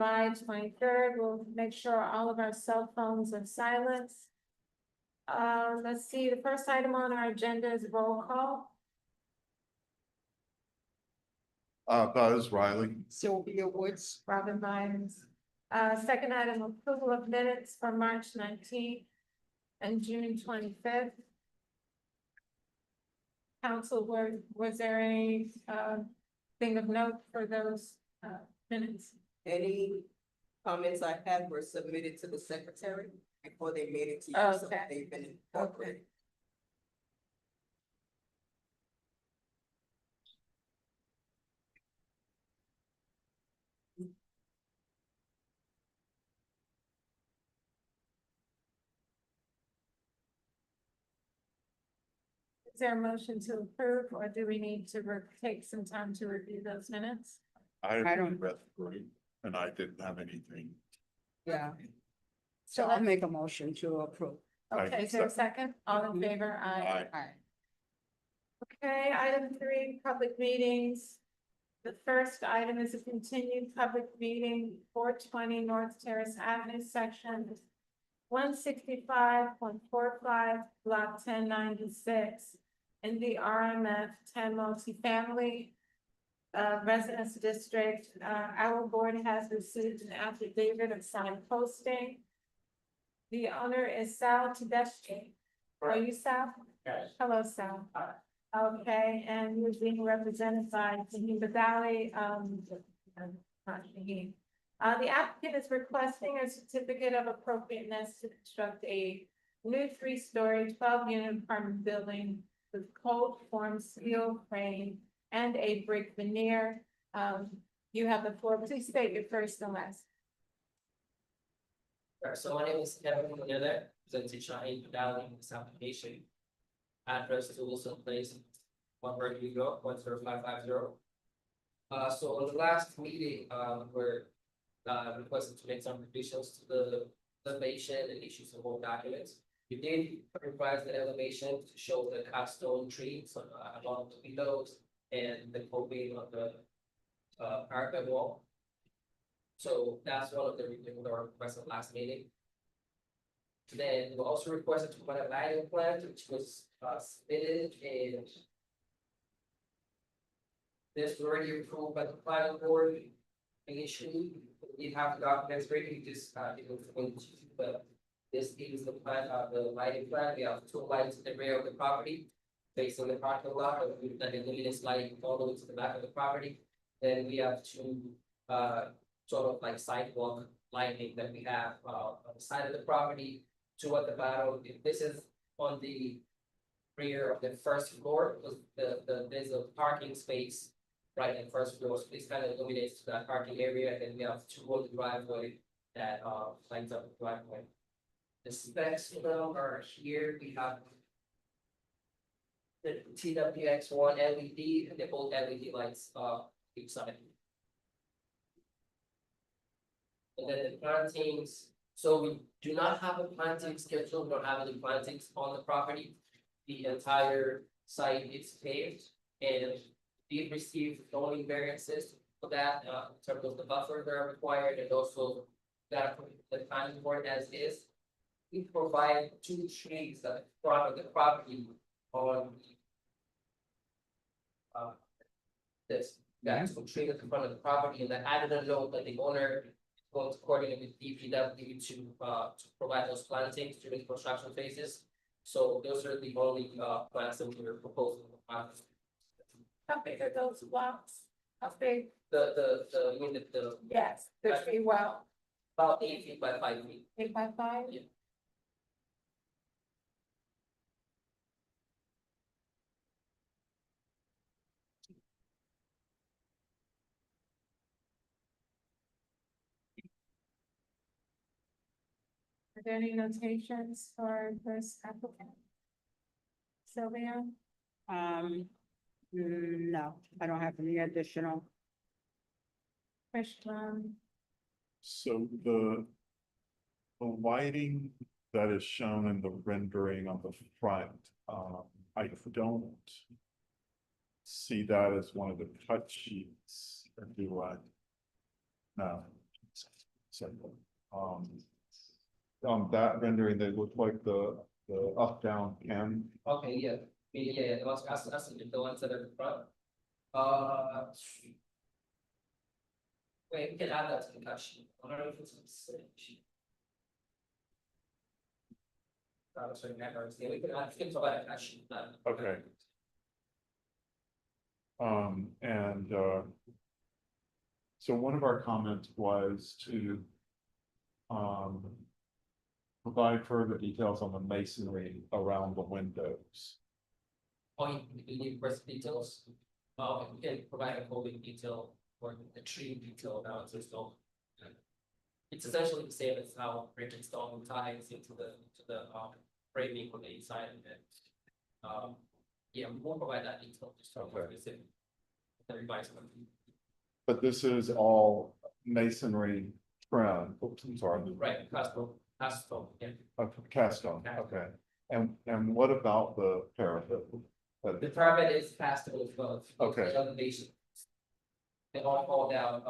July 23rd. We'll make sure all of our cell phones are silenced. Let's see, the first item on our agenda is roll call. Buzz Riley. Sylvia Woods. Robin Lyons. Second item, approval of minutes for March 19th and June 25th. Council, was there any, thing of note for those, minutes? Any comments I had were submitted to the secretary before they made it to you, so Okay. they've been incorporated. Is there a motion to approve, or do we need to take some time to review those minutes? I don't- read through and I didn't have anything. Yeah, So so I'll make a motion to approve. Okay, is there a second? All in favor? Aye. Aye. Okay, item 3, public meetings. The first item is a continued public meeting, 420 North Terrace Avenue, section 165.45, block 1096, in the RMF 10 multifamily residence district. Our board has received an affidavit of signed posting. The owner is Sal Tedeschi. Are you Sal? Yes. Hello, Sal. Okay, and you're being represented by Tahim Badali, not Shaheen. The applicant is requesting a certificate of appropriateness to construct a new 3-story, 12-unit apartment building with cold formed steel frame and a brick veneer. You have the floor. Please state your first and last. Alright, so my name is Kevin Manila, presenting Shaheen Badali in this application. Address to Wilson Place, 1 Berkeley Road, 10550. So on the last meeting, we're requested to make some revisions to the elevation and issue some more documents. We did revise the elevation to show the capstone trees along the windows and the coping of the parapet wall. So that's one of the requests of last meeting. Then we also requested to provide a lighting plan, which was submitted and this was already approved by the planning board. Initially, we have the documents ready, just but this is the plan, the lighting plan. We have 2 lights in the rear of the property facing the parking lot, and we've done a luminous light all the way to the back of the property. Then we have 2 sort of like sidewalk lighting that we have on the side of the property, 2 at the bottom. This is on the rear of the first floor, because there's a parking space right in the first floor, so this kind of illuminates that parking area, and then we have 2 on the driveway that lights up the driveway. The specs for them are here. We have the TWX1 LED and the both LED lights each side. And then the plantings, so we do not have a planting schedule, we don't have any plantings on the property. The entire site is paved, and we've received zoning variances for that, in terms of the buffer that are required, and also that the planning board as is. We provide 2 trees at the front of the property on this, actual tree at the front of the property, and then added a note that the owner going to coordinate with DPW to provide those plantings during the construction phases. So those are the only plants that we were proposing. How big are those blocks? How big? You mean the Yes, the tree well, about 8 feet by 5 feet. 8 by 5? Yeah. Are there any notations for this applicant? Sylvia? No, I don't have any additional. Krishna? So the lighting that is shown in the rendering on the front, I don't see that as one of the cut sheets, or do I? No. second. On that rendering, they look like the up-down can. Okay, yeah, that's the ones that are in front. Wait, we can add that to the cut sheet. I don't know if it's on the same sheet. Sorry, members, yeah, we can provide a cut sheet. Okay. And, so one of our comments was to, provide further details on the masonry around the windows. Oh, you need first details? We can provide a whole big detail or the tree detail now, it's just all. It's essentially the same as how brick and stone ties into the framing on the inside of it. Yeah, we won't provide that detail, just Okay. specific. The revised one. But this is all masonry trim, oops, I'm sorry, Right, custom, yeah. cast on, okay. And what about the parapet? The parapet is castable as well. Okay. The elevation. They all fall down,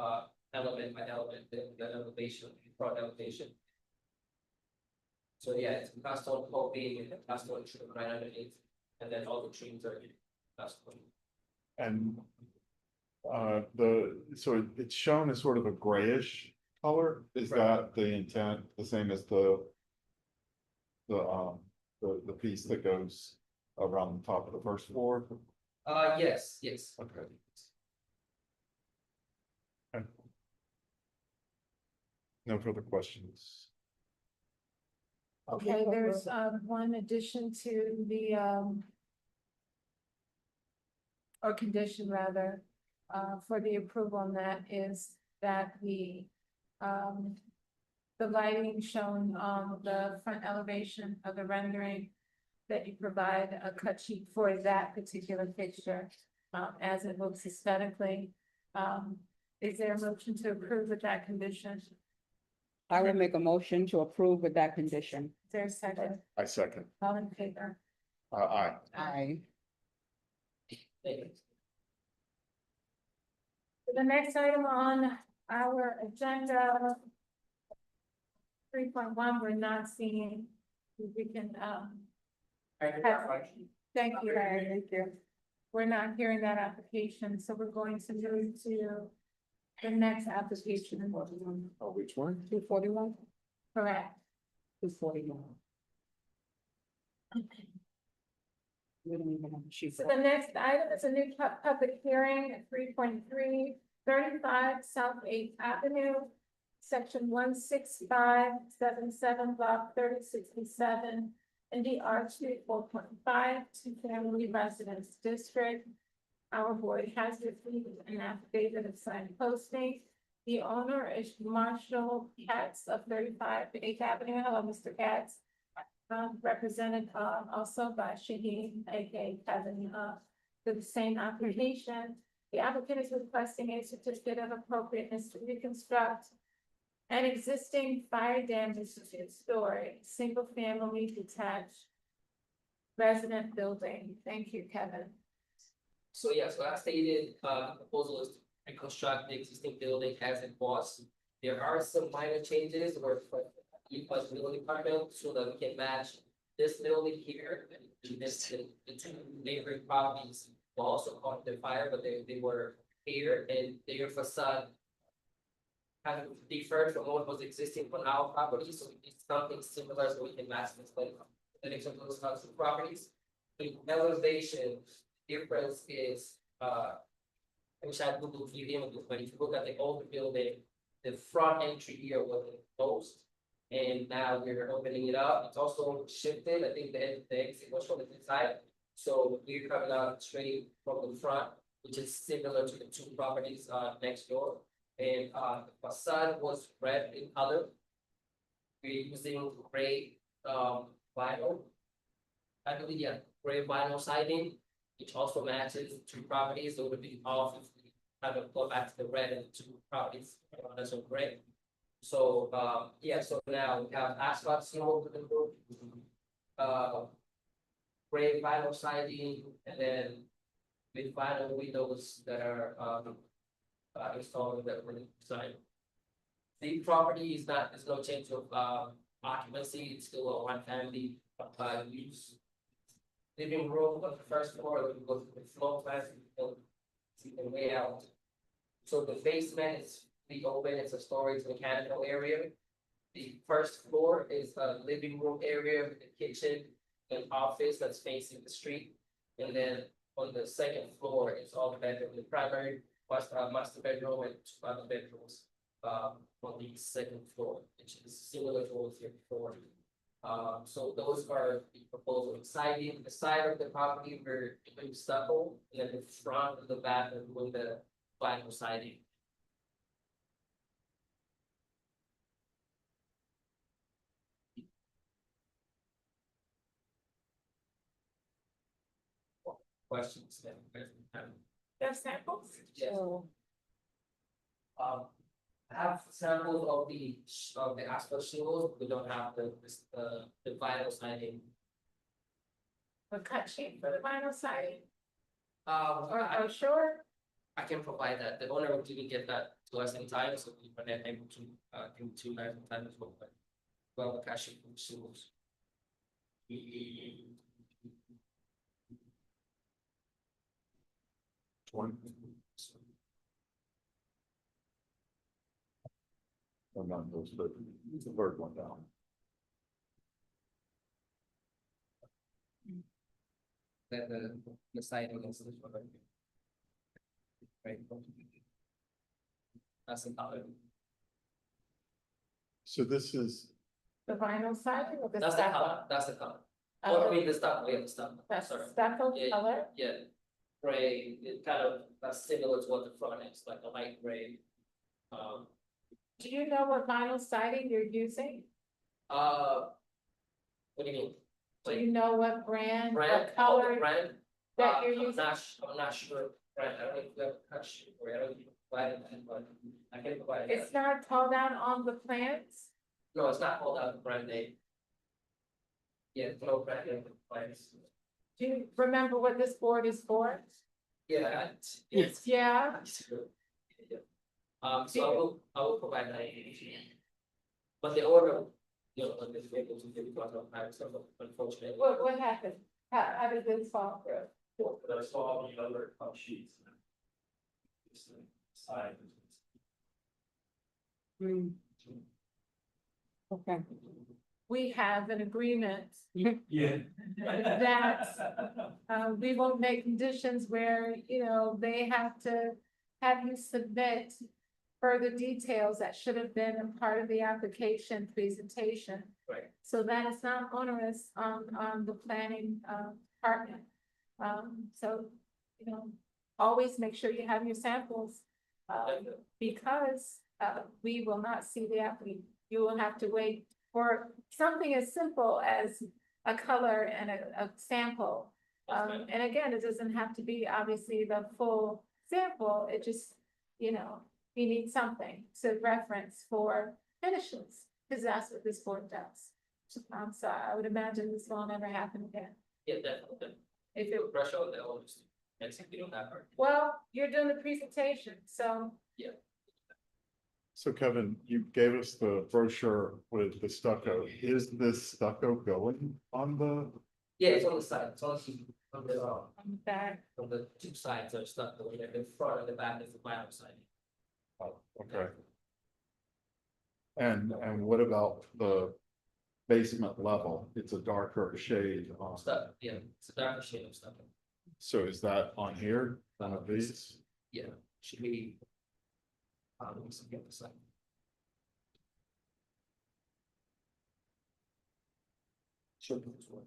element by element, the elevation, front elevation. So yeah, it's cast on coping and cast on trim right underneath, and then all the trims are cast on. And so it's shown as sort of a grayish color, is Right. that the intent, the same as the piece that goes around the top of the first floor? Yes. Okay. No further questions. Okay, there's, one addition to the, or condition rather, for the approval on that is that the lighting shown on the front elevation of the rendering, that you provide a cut sheet for that particular fixture, as it looks aesthetically. Is there a motion to approve with that condition? I will make a motion to approve with that condition. Is there a second? I second. All in favor? Aye. Aye. Thank you. The next item on our agenda. 3.1, we're not seeing, we can, thank you, Larry. Thank you. We're not hearing that application, so we're going to move to the next application. Oh, which one? 241? Correct. 241. We don't even have a sheet. So the next item is a new public hearing at 3.3, 35 South 8th Avenue, section 16577, block 3067, in the R2 4.5, two-family residence district. Our board has received an affidavit of signed posting. The owner is Marshall Katz of 35 8th Avenue. Hello, Mr. Katz. Represented also by Shaheen, aka Kevin, for the same application. The applicant is requesting a certificate of appropriateness to reconstruct an existing fire damaged two-story, single-family detached resident building. Thank you, Kevin. So yeah, so as stated, the proposal is to reconstruct the existing building as it was. There are some minor changes or plus building department so that we can match this building here and this the two neighboring properties were also caught in the fire, but they were here and their facade kind of differed from what was existing on our property, so it's something similar so we can match this like the next of those types of properties. The elevation difference is I wish I had Google View images, but if you look at the old building, the front entry here was closed. And now we're opening it up. It's also shifted. I think the exit was from the inside. So we're coming out straight from the front, which is similar to the two properties next door. And the facade was red in color. We're using gray vinyl. I believe, yeah, gray vinyl siding, which also matches the two properties. So it would be off if we kind of go back to the red and the two properties. That's so gray. So, yeah, so now we have asphalt ceiling over the roof. Gray vinyl siding, and then with vinyl windows that are installed that were designed. The property is not, there's no change of occupancy, it's still a one family use. Living room on the first floor, we go to the floor plan, you see the layout. So the basement is the open, it's a storage mechanical area. The first floor is a living room area with a kitchen and office that's facing the street. And then on the second floor, it's all bedroom, the primary master bedroom and two other bedrooms. On the second floor, which is similar to what was here before. So those are the proposal siding, the side of the property, we're doing stucco, and then the front and the back are doing the vinyl siding. Questions? You have samples? Yes. So, I have samples of the asphalt shingles, we don't have the vinyl siding. A cut sheet for the vinyl siding or I brochure? can provide that, the owner didn't get that to us in time, so we were not able to, give to guys in time as well, but. Well, the cash sheet from shingles. Or not those, but the third one down. The siding is this one right here. Right. That's the color. So this is, The vinyl siding or the That's the stucco? color, that's the color. Oh, Or I mean, the stuff, we have the stuff, that's sorry. stucco Yeah. color? Yeah, gray, it kind of, that's similar to what the front is, like a light gray. Do you know what vinyl siding you're using? What do you mean? Do you know what brand, Brand, what oh, the color brand? that you're I'm using? I'm not sure, brand, I don't think we have a cut sheet, or I don't think we provided that, but I can provide that. It's not called out on the plans? No, it's not called out the brand name. Yeah, no brand name, place. Do you remember what this board is for? Yeah, yes. Yeah, So I will provide that information. But the order, you know, on this vehicle to give because of my some unfortunately. what happened? How did this fall through? But I saw all the other sheets. Side. okay. We have an agreement Yeah. that we won't make conditions where, you know, they have to have you submit further details that should have been a part of the application presentation. Right. So that is not onerous on the planning department. So, you know, always make sure you have your samples. Because we will not see the applicant. You will have to wait for something as simple as a color and a sample. And again, it doesn't have to be obviously the full sample, it just, you know, you need something to reference for finishes, because that's what this board does. So I would imagine this will never happen again. Yeah, definitely. If it, Brush out the others. Next thing we don't have her. well, you're doing the presentation, so so Kevin, you gave us the brochure with the stucco. Is this stucco going on the? Yeah, it's on the side, it's on on that, the two sides are stuck, the front and the back is the vinyl side. Oh, okay. And what about the basement level? It's a darker shade on, Stuff, yeah, it's a darker shade of stuff. so is that on here, one of these? Yeah, should be. Let me see the other side. Should be this one.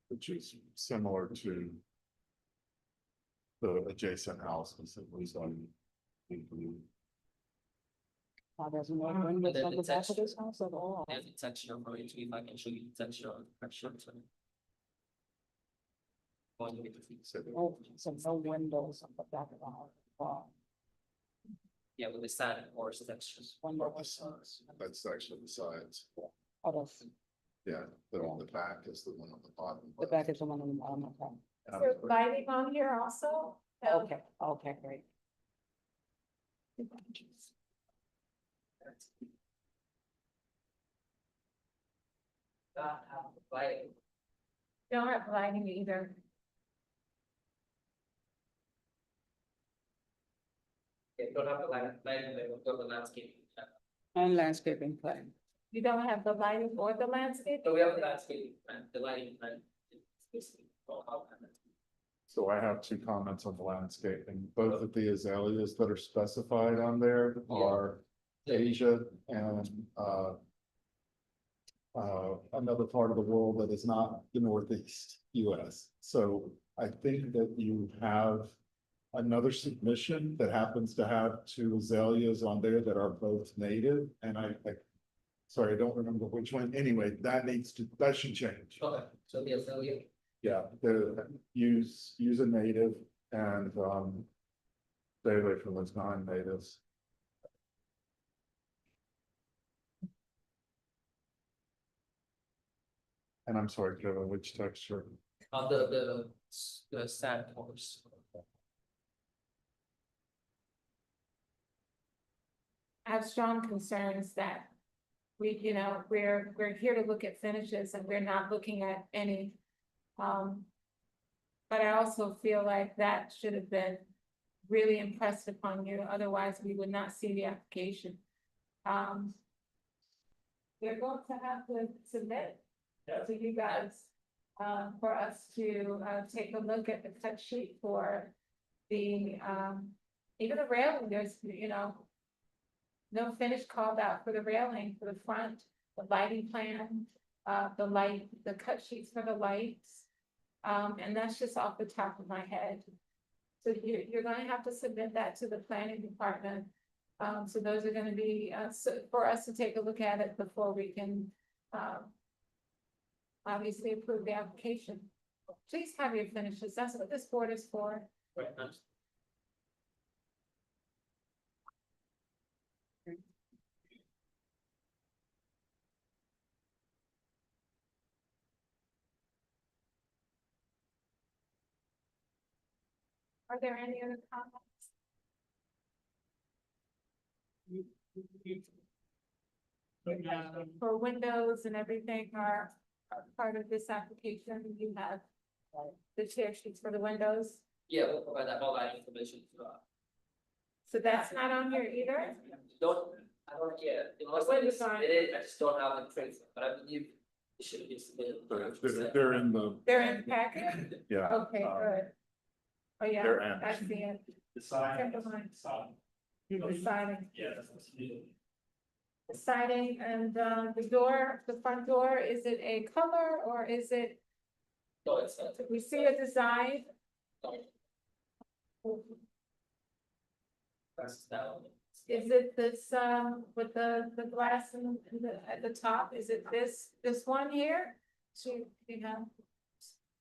Which is similar to the adjacent houses that was on. There's no windows the on the back of texture. this house at all. There's a texture for it, if I can show you the texture on the texture. Going to get the feet. Oh, so no windows on the back of the house. Wow. Yeah, with the sand or textures. Windows. That's actually the sides. Oh, that's, Yeah, the back is the one on the bottom. the back is the one on the bottom, okay. is there lighting on here also? Okay, okay, great. Like, Don't have lighting either. they don't have the lighting, they don't have the landscape. And landscaping plan. You don't have the lighting or the landscape? So we have the landscape and the lighting plan. It's basically all out. So I have two comments on the landscaping. Both of the azaleas that are specified on there are Asia and, another part of the world that is not the Northeast US. So I think that you have another submission that happens to have two azaleas on there that are both native, and sorry, I don't remember which one. Anyway, that should change. Okay, so the azalea, Yeah, use a native and, stay away from those non-natives. And I'm sorry, Kevin, which texture? the sand horse. I have strong concerns that we're here to look at finishes and we're not looking at any. But I also feel like that should have been really impressed upon you, otherwise we would not see the application. We're going to have to submit to you guys, for us to, take a look at the cut sheet for the, even the railing, there's, no finish called out for the railing for the front, the lighting plan, the cut sheets for the lights. And that's just off the top of my head. So you're gonna have to submit that to the planning department. So those are gonna be, for us to take a look at it before we can, obviously approve the application. Please have your finishes. That's what this board is for. Right, Are there any other comments? For windows and everything are part of this application, you have the tear sheets for the windows. yeah, we'll provide that all that information to, So that's not on here either? I don't, yeah, it must When be is on? submitted, I just don't have the print, but I believe it should be submitted. They're in the, They're in the packet? yeah. Okay, good. Oh, yeah, They're in. I see it. The side. Never mind. Side. The siding. Yeah, that's what's needed. The siding and, the door, the front door, is it a color or is it, No, it's not. we see a design? That's that one. Is it this, with the glass at the top, is it this one here? So,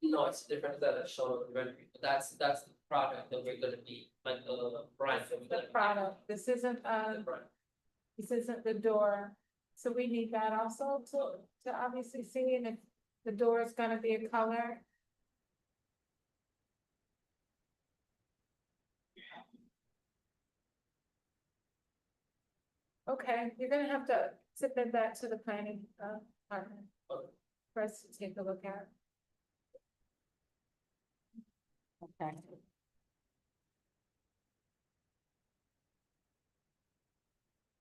No, it's different than a shown on the rendering, but that's the product that we're gonna be, like, brand. that we're the gonna be- product, this isn't, The brand. this isn't the door, so we need that also to obviously see, and if the door is gonna be a color. Okay, you're gonna have to submit that to the planning, department. Okay. For us to take a look at. Okay.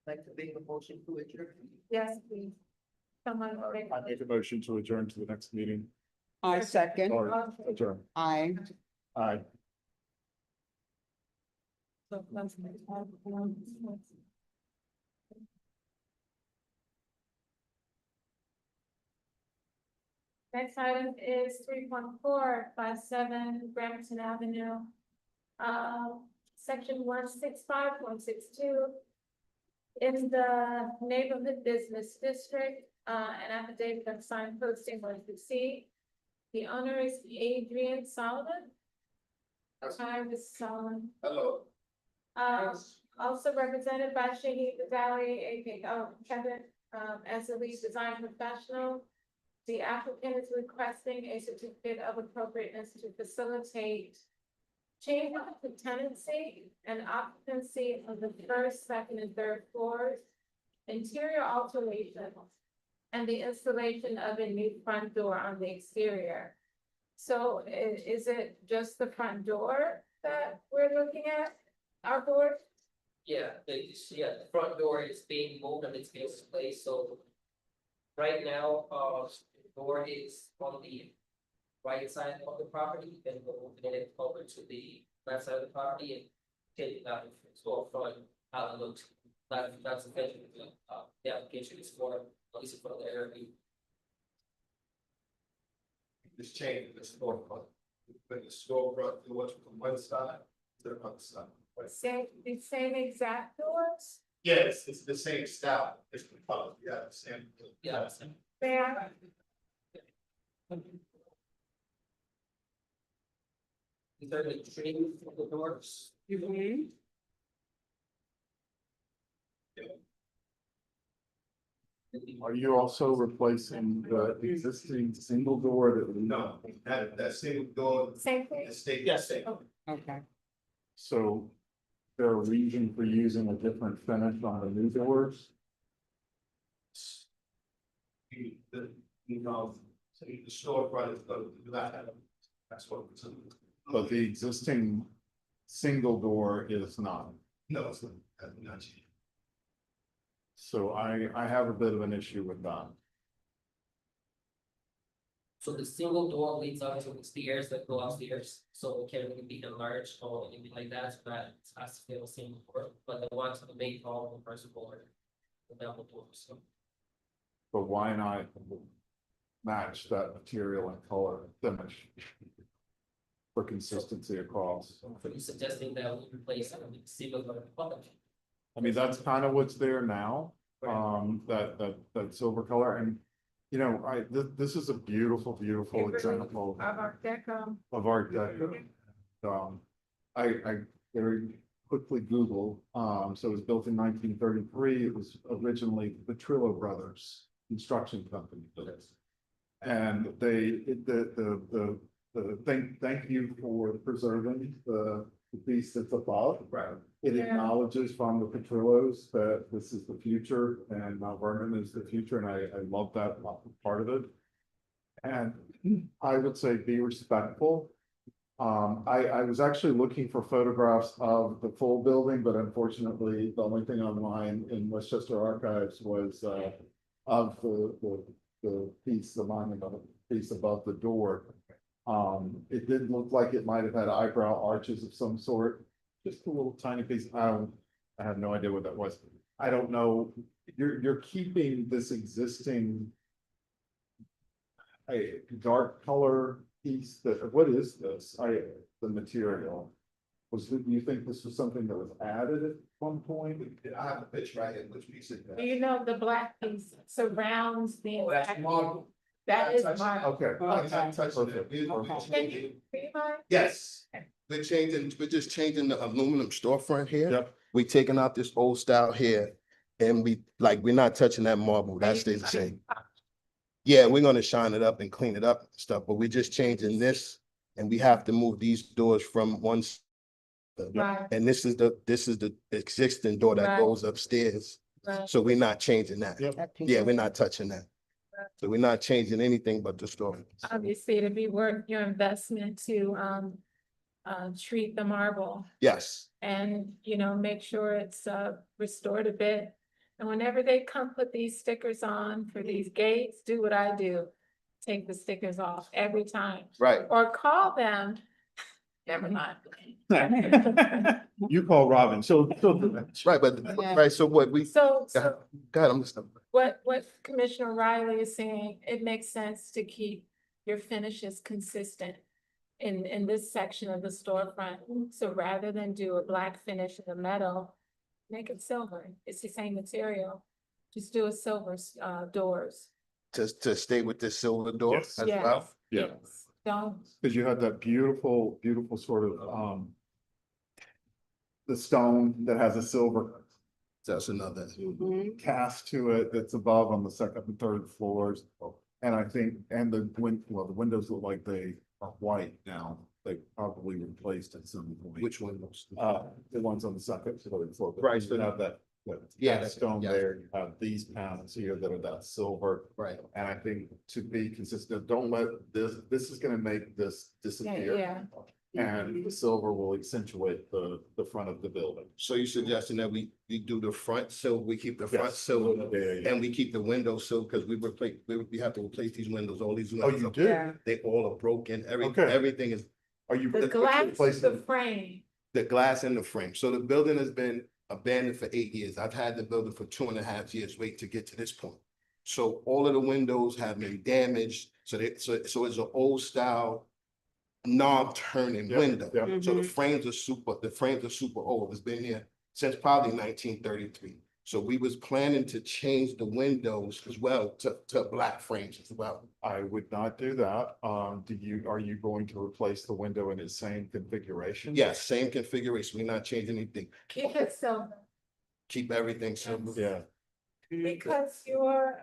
Like to make a motion to adjourn. Yes, please. Someone will make. I make a motion to adjourn to the next meeting. I second, Or adjourn. I. Aye. Next item is 3.457 Bremerton Avenue. Section 165, 162. In the neighborhood business district, an affidavit of signed posting was received. The owner is Adrian Solomon. Hi, Ms. Solomon. Hello. Also represented by Shahid Valley, aka Kevin, as the lead design professional. The applicant is requesting a certificate of appropriateness to facilitate change of the tenancy and occupancy of the first, second, and third floors, interior alteration, and the installation of a new front door on the exterior. So is it just the front door that we're looking at, our board? Yeah, the front door is being moved and it's being replaced, so. Right now, the door is on the right side of the property, and we're moving it over to the left side of the property and taking that storefront how it looks. That's essentially the application is for, at least for the area. Just change the storefront. Put the storefront, the what's from one side to the other side. The same exact doors? Yes, it's the same style, it's the color, yeah, the same. Yeah. There, Is there the trim for the doors? Are you also replacing the existing single door that? No, that single door, same thing? it stays the same. Okay. So there a reason for using a different finish on the new doors? So the storefront is the black. That's what it's. But the existing single door is not. No, it's not. So I have a bit of an issue with that. So the single door leads up to the stairs that go upstairs, so it can't really be enlarged or anything like that, so that it has to feel single door, but the one to the main hall, the first floor. The double door, so. But why not match that material and color finish? For consistency across. Are you suggesting that we replace it with single door? I mean, that's kind of what's there now, that silver color and. You know, this is a beautiful example Of Art Deco. of Art Deco. I very quickly Googled, so it was built in 1933. It was originally the Trillo Brothers Construction Company. And thank you for preserving the piece that's above. Right. It Yeah. acknowledges from the Petrillos that this is the future and Mount Vernon is the future, and I love that part of it. And I would say be respectful. I was actually looking for photographs of the full building, but unfortunately, the only thing online in Westchester Archives was of the piece, the monument piece above the door. It did look like it might have had eyebrow arches of some sort, just a little tiny piece. I have no idea what that was. I don't know. You're keeping this existing a dark color piece what is this? The material. Do you think this was something that was added at one point? I have a picture right here, which piece is that? Do you know the black piece surrounds the Oh, that's exact? marble. That is Touch- my. Okay. I'm not touching it. Can you, Yes, we're just changing the aluminum storefront here. Yep. We taking out this old style here and we're not touching that marble. That stays the same. Yeah, we're gonna shine it up and clean it up and stuff, but we're just changing this and we have to move these doors from Right, and this is the existing door that Right. goes upstairs. right. So we're not changing that. Yep. That piece Yeah, of- we're not touching that. So we're not changing anything but the store. Obviously, it'd be worth your investment to, treat the marble Yes, and, make sure it's, restored a bit. And whenever they come put these stickers on for these gates, do what I do. Take the stickers off every time, right. or call them. Never mind. You call Robin, so. Right, but, Yeah. right, so what we, So, go ahead, I'm listening. what Commissioner Riley is saying, it makes sense to keep your finishes consistent in this section of the storefront. So rather than do a black finish in the metal, make it silver. It's the same material. Just do a silver, doors. To stay with this silver door Yes. as Yeah. well? Yeah. Yes. Don't, Cause you had that beautiful sort of, the stone that has a silver That's another. Mhm. cast to it that's above on the second and third floors. And I think, and the windows look like they are white now. they probably replaced at some point. Which windows? The ones on the second floor. Right, You have that, Yeah, that stone yeah. there, you have these panels here that are that silver. Right. And I think to be consistent, don't let this is gonna make this disappear. Yeah. And the silver will accentuate the front of the building. So you suggesting that we do the front silver, we keep the front Yes. silver Yeah. and we keep the windows silver because we have to replace these windows, all these Oh, windows. you are- do? Yeah. They all are broken, Okay. everything is, Are you? The glass, replacing- the frame, the glass in the frame. So the building has been abandoned for 8 years. I've had the building for 2.5 years, wait to get to this point. So all of the windows have been damaged, so it's an old style knob turning Yeah, window. yeah. So the frames are super old. It's been there since probably 1933. So we was planning to change the windows as well to black frames as well. I would not do that. Are you going to replace the window in its same configuration? Yes, same configuration. We're not changing anything. keep it silver, Keep everything silver. Yeah, because you're,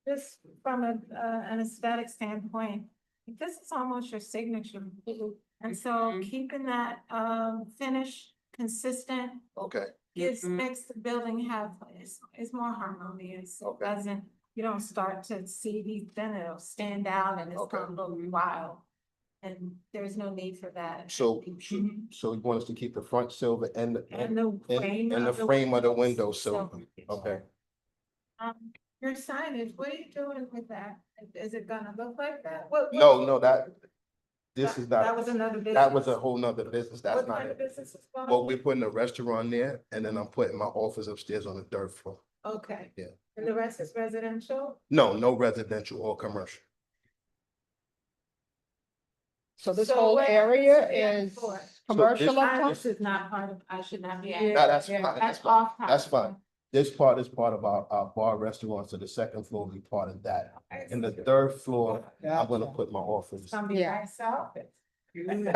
just from an aesthetic standpoint, this is almost your signature. And so Mhm. keeping that, finish consistent, Okay. makes the building is more harmonious. It Okay. doesn't, you don't start to see these, then it'll stand out and it's Okay. gonna look wild. And there's no need for that. So, Mhm. so you want us to keep the front silver and And the frame. and the frame of the window silver? silver. Okay. Your signage, what are you doing with that? Is it gonna look like that? What? No, this is That not, was another business. that was a whole nother business. That's What not kind of it. business is going? Well, we're putting a restaurant there and then I'm putting my office upstairs on the 3rd floor. Okay. Yeah. And the rest is residential? No residential or commercial. So this So whole what- area yeah, is for- commercial up top? This is not part of, I should not be. Yeah. asking. No, that's yeah, fine. That's off. That's fine. This part is part of our bar restaurant, so the 2nd floor will be part of that. And the 3rd floor, I'm gonna put my office. It's gonna be Yeah. nice office. Well,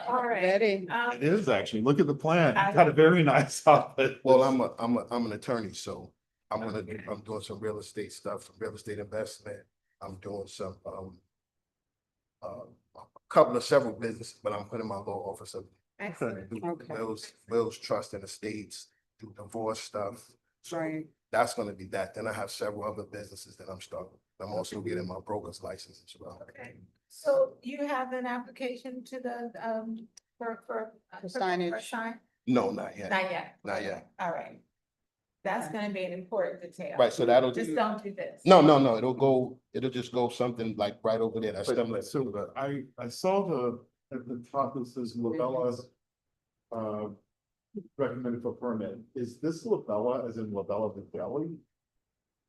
All right. Ready? it is actually. Look at the plan. You've got a very nice office. I'm an attorney, so I'm doing some real estate stuff, some real estate investment. I'm doing some, several businesses, but I'm putting my law office up. Excellent. Do Okay. wills, trust and estates, do divorce stuff. So Right. that's gonna be that. Then I have several other businesses that I'm starting. I'm also getting my broker's license as well. Okay. So you have an application to the, for signage. sign? No, not yet. Not yet. Not yet. All right. That's gonna be an important detail. Right, so that'll Just don't do this. no, it'll just go something like right over there. That's similar. But so I saw at the top it says Labella's recommended for permit. Is this Labella as in Labella the deli?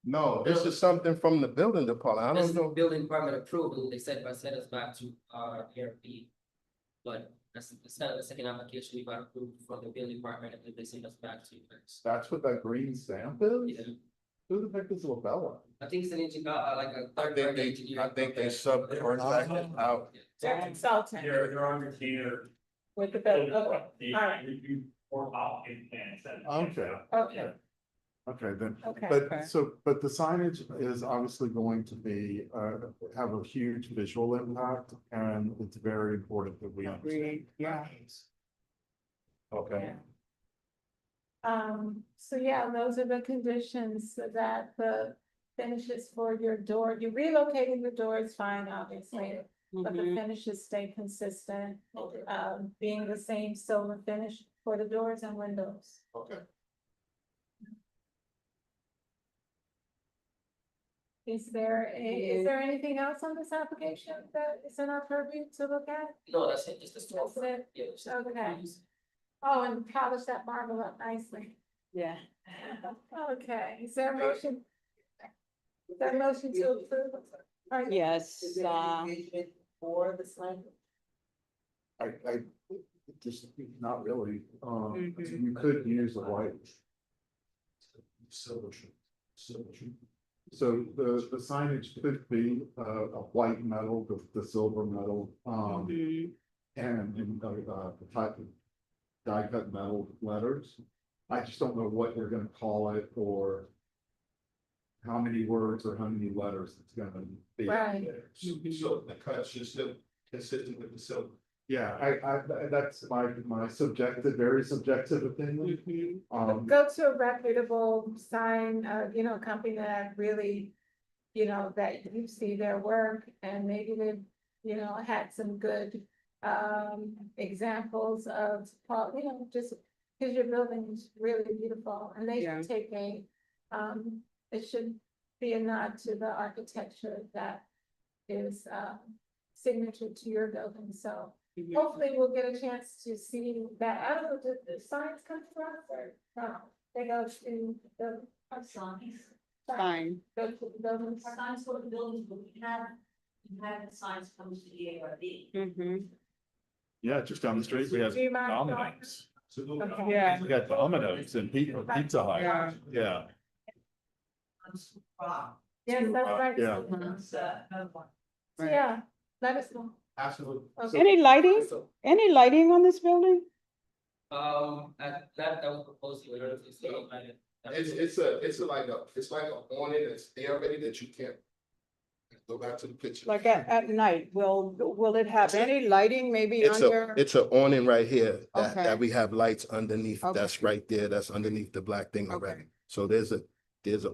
No, this is something from the building department. I This don't is know. building department approval, they said, send us back to our ARP. But that's the second application we got approved from the building department, and then they send us back to you guys. That's what that green stamp is? Yeah. Who the heck is Labella? I think it's an engineer, like a I third think party they, engineer. I think they subcontracted out. They're consultant They're on retainer. with the bill. Okay, They all right. review or applicant and send. Okay. Okay, Okay, then, okay. but the signage is obviously going to be, have a huge visual impact, and it's very important that we understand. Agreed, yeah. Okay, So yeah, those are the conditions so that the finishes for your door, you relocating the door is fine, obviously. But the Mhm. finishes stay consistent, being the same silver finish for the doors and windows. okay. Is there anything else on this application that is in our purview to look at? No, that's it, just the That's storefront. it? Yeah, just- Okay. Oh, and polish that marble up nicely. Yeah. Okay, is there a motion? Is there a motion to approve? All right. Yes, Is there any engagement for the sign? I just, not really, Mhm. you could use a white. So the signage could be a white metal, the silver metal, Mhm. and the type of die cut metal letters. I just don't know what you're gonna call it, or how many words or how many letters it's gonna be. Right. So the cut should still, consistent with the silver. Yeah, that's my subjective, very subjective opinion. Go to a reputable sign, you know, company that really, you know, that you see their work and maybe they've, you know, had some good examples of, you know, just because your building is really beautiful and they Yeah. should take it should be a nod to the architecture that is signature to your building, so. Hopefully we'll get a chance to see that. I don't know, did the signs come from us or no? They go to the. Signs. Fine. Go to the buildings. Signs for the buildings, but we have the signs comes to the ARB. Mm-hmm. Yeah, just down the street, we have Do you mind showing Domino's. Okay. Yeah. We got Domino's and Pizza Hut. Yeah. Yeah, Yes, that's right. Yeah. That's, another one. So, yeah, let us know. Absolutely. Okay. Any lighting? So, Any lighting on this building? that was proposed to her, so I. It's like a awning that's there already that you can't. Go back to the picture. Like at night, will it have any lighting maybe under? It's an awning right here that, Okay. that we have lights underneath. Okay. That's right there. That's underneath the black thing Okay. already. So there's an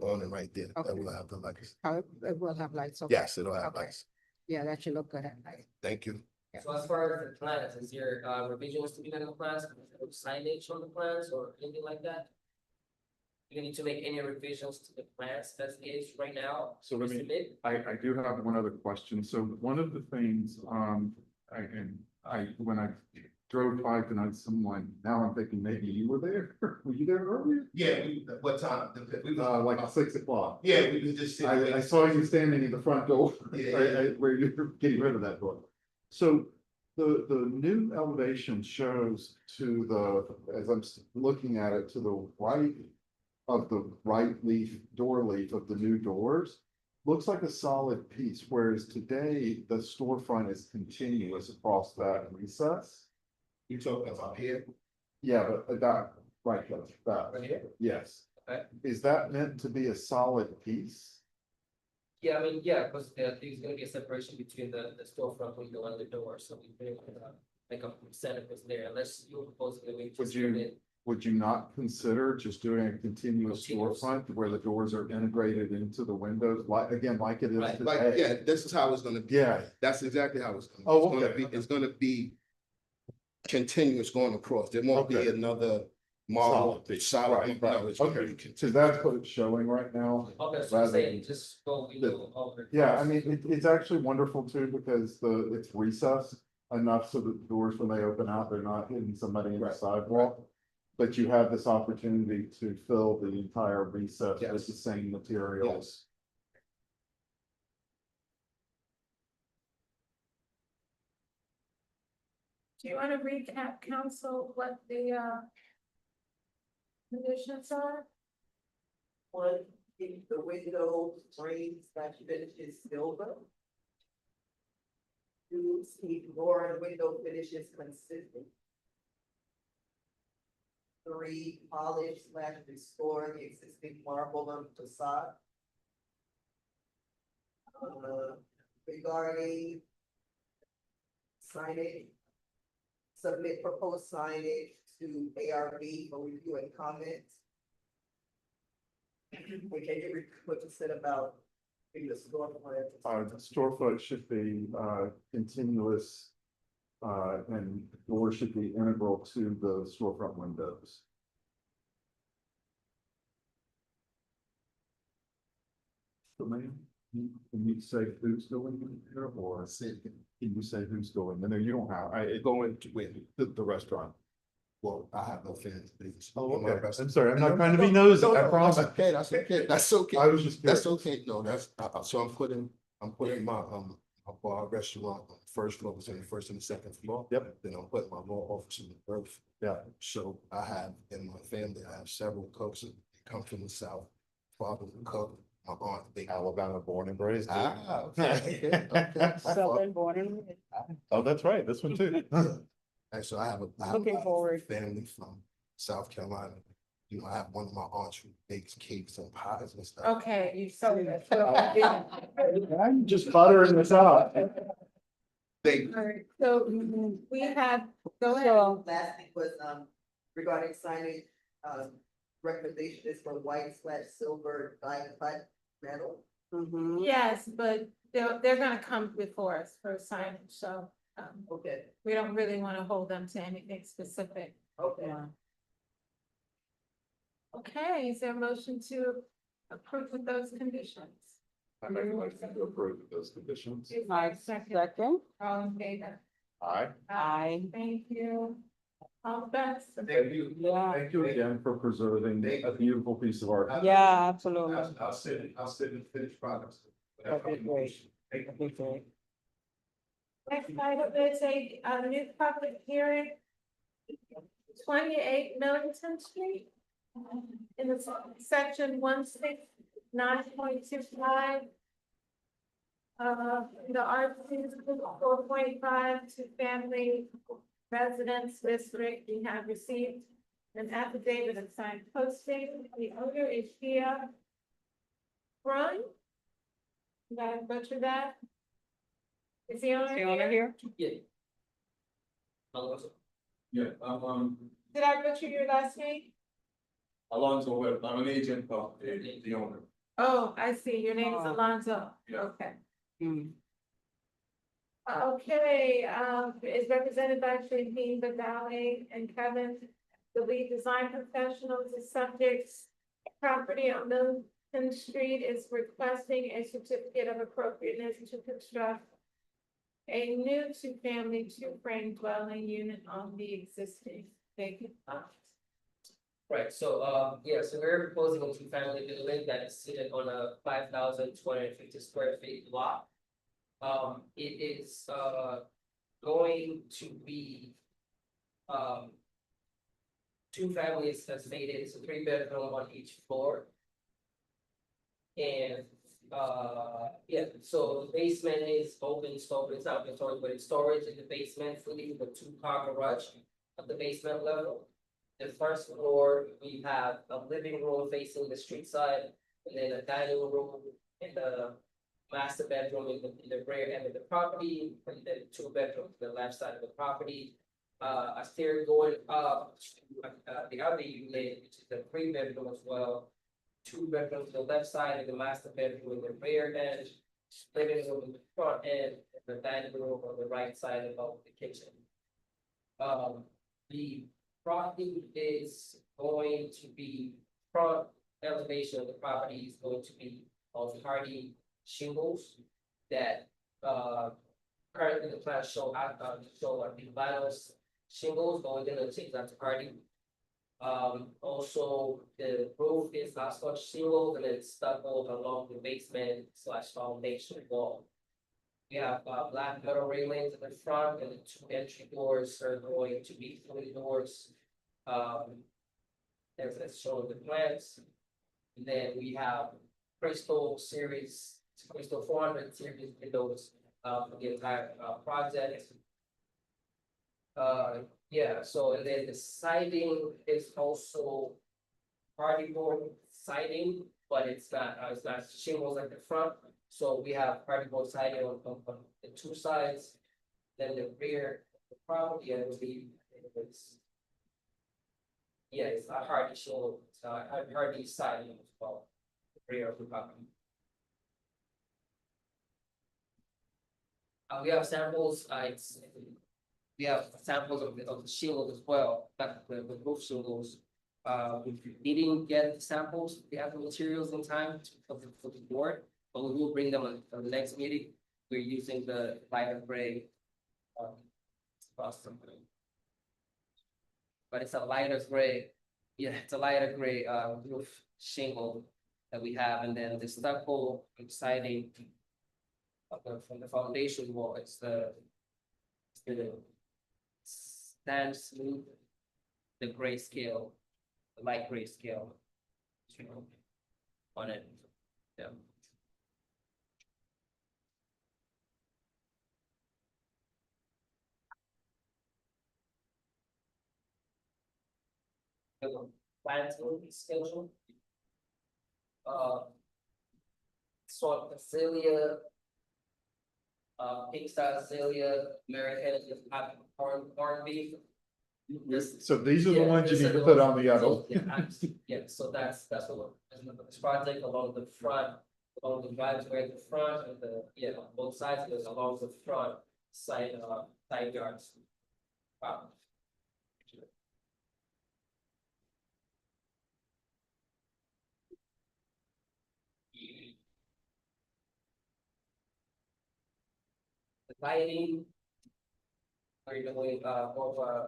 awning right there that Okay. will have the lights. Oh, it will have lights, okay. Yes, it'll have Okay. lights. Yeah, that should look good at night. Thank you. So as far as the plans, is there revisions to be done in the plans, signage on the plans or anything like that? You need to make any revisions to the plans that's the issue right now? So let me- Submit? I do have one other question. So one of the things, when I drove by tonight, someone, now I'm thinking maybe you were there. Were you there earlier? Yeah, what time? Like 6 o'clock. Yeah, we was just I saw you standing in the front door, Yeah. where you're getting rid of that door. So the new elevation shows to the, as I'm looking at it, to the right of the door leaf of the new doors, looks like a solid piece, whereas today the storefront is continuous across that recess. You talking about here? Yeah, but that, right, that, Right here? yes. Okay. Is that meant to be a solid piece? Yeah, I mean, yeah, because there's gonna be a separation between the storefront window and the door, so we think like a percentage was there, unless you're proposing that we Would just. you- put in- Would you not consider just doing a continuous Continuous. storefront where the doors are integrated into the windows, like it is Right, Like, today? yeah, this is how it's gonna be. Yeah, That's exactly how it's gonna be. Oh, It's gonna okay. be, it's gonna be continuous going across. There won't be Okay. another marble, Solid piece. solid. Right, no, right. it's gonna Okay. be so continuous. that's what it's showing right now. Okay, so rather say than- just go window over. Yeah, I mean, it's actually wonderful too, because it's recessed enough so that the doors, when they open out, they're not hitting somebody in the Right, sidewalk. But you have this opportunity to fill the entire recess with Yes. the same materials. Do you want to recap, council, what the conditions are? One, keep the window frame slash finishes silver. Two, keep door and window finishes consistent. Three, polish slash restore the existing marble on facade. Regarding signage, submit proposed signage to ARB for review and comment. We can get what you said about in the storefront. The storefront should be continuous. And doors should be integral to the storefront windows. So ma'am, can you say who's going in there, or can you say who's going in there? You don't have, Going to win. the restaurant. Well, I have no fans. please. Oh, My okay. best- I'm sorry, I'm No, not trying to no, be nosy, no, I no, promise. That's okay, that's okay, that's okay. I was just That's curious. okay, no, that's, so I'm putting my bar restaurant on the first floor, it's on the first and the second floor. Yep. Then I'm putting my law office on the third. Yeah. So I have, in my family, I have several cooks that come from the south. Father would cook, my aunt, they. Alabama born and raised. Ah, okay, okay. Southern born and raised. Oh, that's right, this one too. And so I have a Looking forward. family from South Carolina. You know, I have one of my aunts who bakes cakes and pies and stuff. Okay, you sold it. I'm just buttering this out. They, All right, so we have, go ahead. So, Last thing was, regarding signing, recommendation is for white/silver diamond metal. mhm. Yes, but they're gonna come before us for signage, so, Okay, we don't really wanna hold them to anything specific. okay. Yeah. Okay, is there a motion to approve with those conditions? I make a motion to approve with those conditions. Is there I a second? second. All in favor? Aye. Aye. Thank you. All the best. Thank you. Yeah. Thank you again for preserving a beautiful piece of art. Yeah, absolutely. I'll sit and finish products. That'd be great. That'd be great. Next item is a new public hearing. 28 Millington Street. In the section 169.25. The RC 4.5 to family residence district, we have received an affidavit of signed posting. The owner is here. Ron? Did I butcher that? Is the owner The owner here? here? Yeah. Alonso. Yeah, I'm Did I butcher your last name? Alonzo Webb, I'm an agent of the owner. Oh, I see. Your name is Oh. Alonzo. Yeah. Okay. Mm. Okay, is represented by Shaheen Badali and Kevin, the lead design professionals, the subjects. Property on Milton Street is requesting a certificate of appropriateness to construct a new two-family, two-frame dwelling unit on the existing vacant lot. Right, so, yeah, so we're proposing a two-family building that is seated on a 5,250 square feet lot. It is, going to be, two families as stated, it's a 3-bedroom on each floor. And, yeah, so the basement is open storage, it's not open storage, but it's storage in the basement, fully with a 2-car garage at the basement level. The first floor, we have a living room facing the street side, and then a dining room in the master bedroom in the rear end of the property, and then 2 bedrooms to the left side of the property. A stair going up to the other unit, which is the 3-bedroom as well. 2 bedrooms to the left side of the master bedroom in the rear end, living room in the front end, and the dining room on the right side above the kitchen. The property is going to be, front elevation of the property is going to be of hardy shingles that, currently the plans show, the vinyl shingles going in and change that to hardy. Also, the roof is not such shingles and it's stucco along the basement / foundation wall. We have black metal railings in the front and the 2 entry doors are going to be fully doors. As shown in the plans. And then we have Crystal series, Crystal 400 series windows for the entire project. Yeah, so and then the siding is also party board siding, but it's not shingles like the front. So we have party board siding on the 2 sides, then the rear of the property, and it's yeah, it's a hardy shingle, it's a hardy siding as well, the rear of the property. We have samples, we have samples of the shingles as well, but the roof shingles. We didn't get the samples, the actual materials in time for the board, but we will bring them on the next meeting. We're using the lighter gray. Custom. But it's a lighter gray, yeah, it's a lighter gray roof shingle that we have, and then the stucco siding. From the foundation wall, it's the stand smooth, the gray scale, the light gray scale. You know, on it, yeah. Planting schedule. Sort Cecilia. Kingston, Azalea, American, Hornby. So these are the Yeah, ones you these need are to the put ones- on the other. so, yeah, so that's what we're, this project along the front, along the driveway at the front and on both sides, of it, along the front side yards. Wow. The lighting. We're doing more of a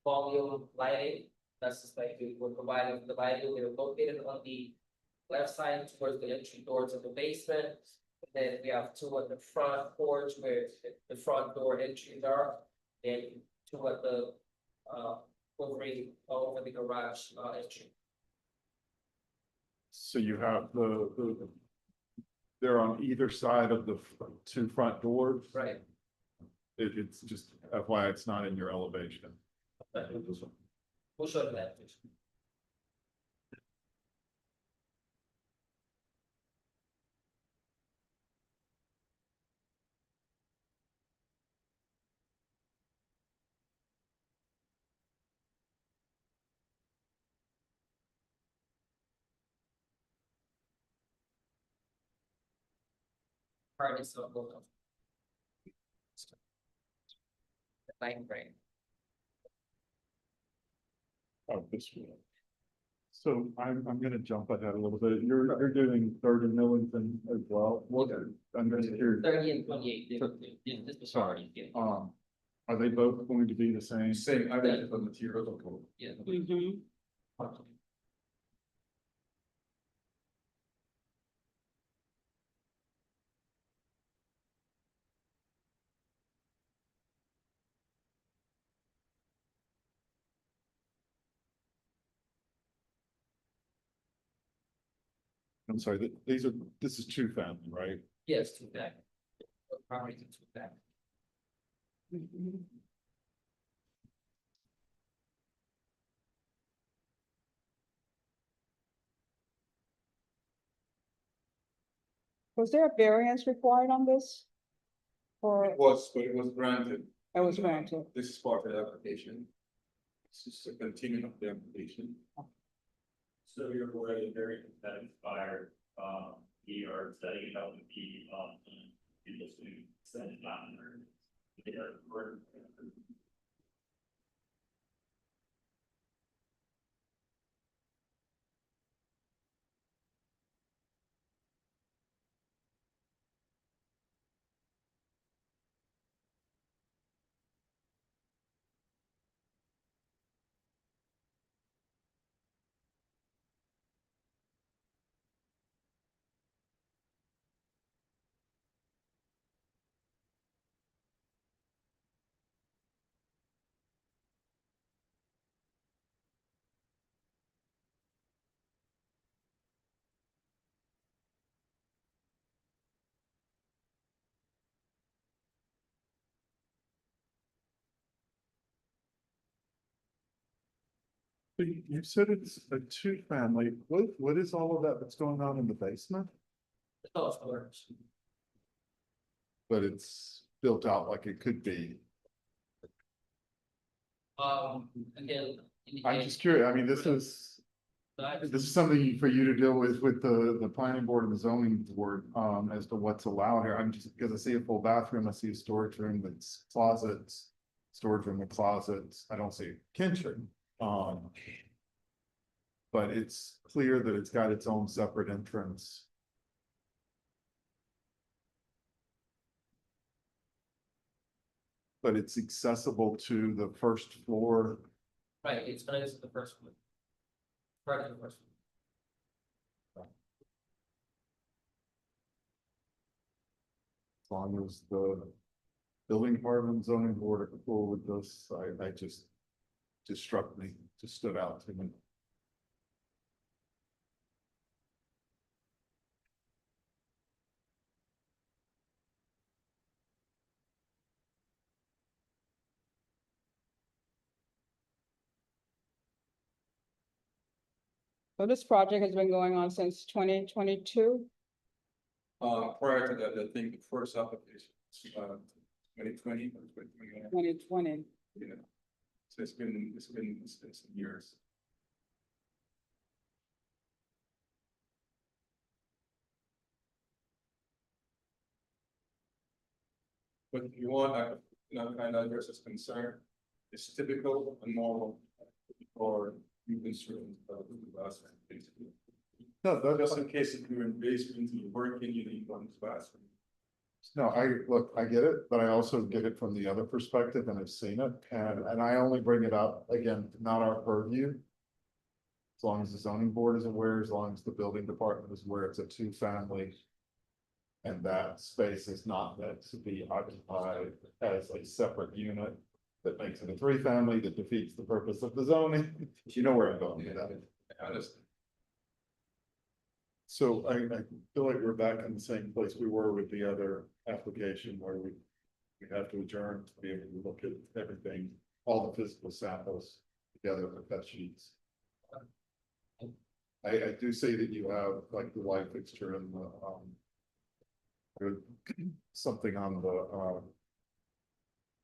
volume lighting. That's just like we're providing the lighting. They're located on the left side towards the entry doors of the basement. Then we have two at the front porch where the front door entries are, and two at the over the garage entry. So you have they're on either side of the two front doors. Right. It's just FYI, it's not in your elevation. We'll show you that. Harness of the light frame. Oh, this one. So I'm gonna jump ahead a little bit. You're doing 30 Millington as well. I'm just curious. 30 and 28. This was already. Are they both going to be the same? Same, I think the materials are cool. Yeah. Mhm. I'm sorry, this is two family, right? Yes, two back. Property to two back. Mhm. Was there a variance required on this? Or It was, but it was granted. it was granted? This is part of the application. This is a continuing of the application. So you're aware that very that expired, we are setting it up to be, people to send it down there. They are- So you said it's a two family. What is all of that that's going on in the basement? Oh, storage. But it's built out like it could be. Again. I'm just curious. I mean, this is something for you to deal with the planning board and the zoning board, as to what's allowed here. I'm just, because I see a full bathroom, I see a storage room that's closets, storage room with closets. I don't see a kitchen. But it's clear that it's got its own separate entrance. But it's accessible to the first floor. Right, it's gonna use the first one. Part of the first one. As long as the building department and zoning board are cool with this, I just struck me, just stood out to me. So this project has been going on since 2022? Prior to that, I think the first application. 2020 or 2021, 2020. you know. So it's been some years. But if you want, kind of address this concern, it's typical and normal for you concerned about the bathroom, basically. No, Just in case if you're in basement, you're working, you need one bathroom. no, I get it, but I also get it from the other perspective and I've seen it, and I only bring it up, again, not our purview. As long as the zoning board is aware, as long as the building department is aware, it's a two-family. And that space is not meant to be occupied as a separate unit that makes it a three-family that defeats the purpose of the zoning. You know where I'm going with that. Honestly. So I feel like we're back in the same place we were with the other application where we have to adjourn to be able to look at everything, all the physical samples together with that sheets. I do see that you have like the light fixture and the, something on the,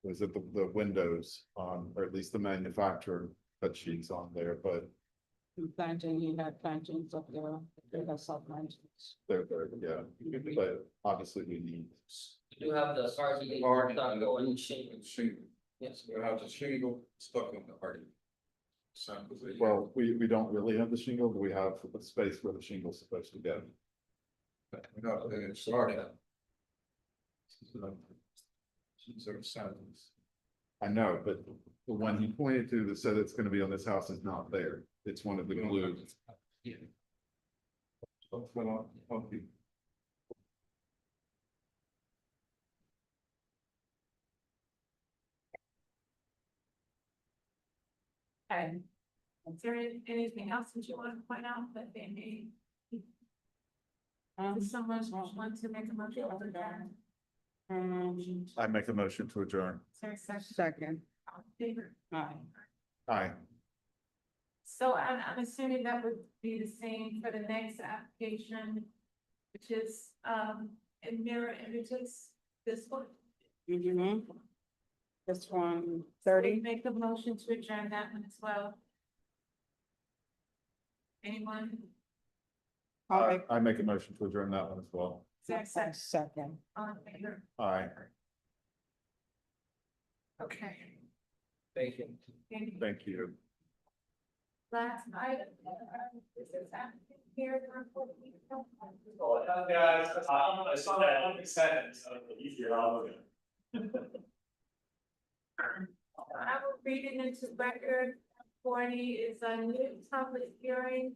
was it the windows on, or at least the manufacturer cut sheets on there, but Planting, he had plantings up there, they have some plantings. they're, yeah, but obviously we need. You do have the party. Hard stuff and going. the shingle. Yes. You have the shingle stuck on the hardy. Samples. that you- Well, we don't really have the shingle, but we have the space where the shingle's supposed to go. No, then it's starting. Sort of samples. I know, but the one he pointed to that said it's gonna be on this house is not there. It's one of the blue. Well, okay. Okay. Is there anything else that you want to point out that they may, does someone want to make a motion? I make a motion to adjourn. Is there a second? Second, All in favor? aye. Aye. So I'm assuming that would be the same for the next application, which is, in mirror images, this one. Mhm. This one, So 30. make a motion to adjourn that one as well. Anyone? I'll make I make a motion to adjourn that one as well. Is there a a second? second. All in favor? Aye. Okay. Thank you. Thank you. Thank you. Last item. This is applicant here for 14. Guys, I saw that one sentence, easier, I'll I will read it into record. 40 is a new public hearing.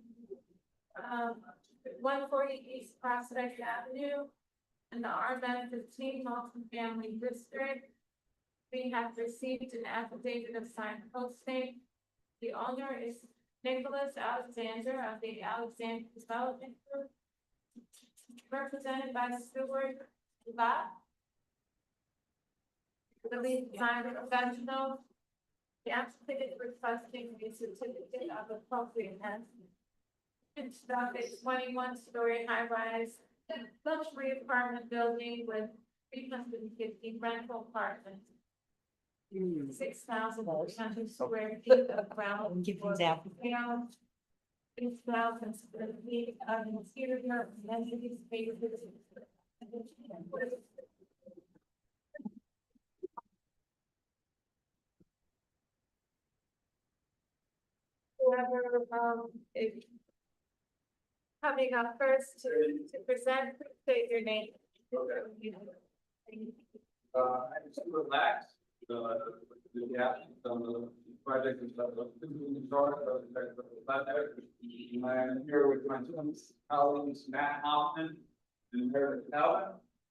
140 East Prospect Avenue in the R-15 multifamily district. We have received an affidavit of signed posting. The owner is Nicholas Alexander of the Alexander Development Group, represented by Stuart Lott, the lead designer professional. The applicant is requesting a certificate of appropriateness. It's about a 21-story high-rise luxury apartment building with 350 rental apartments. 6,300 square feet of ground. floor area, 6,000 square feet of interior amenity spaces. Whoever, is coming up first to present, please state your name. I'm just relaxed, yeah, the project is I'm here with my two colleagues, Matt Hoffman and Meredith Allen,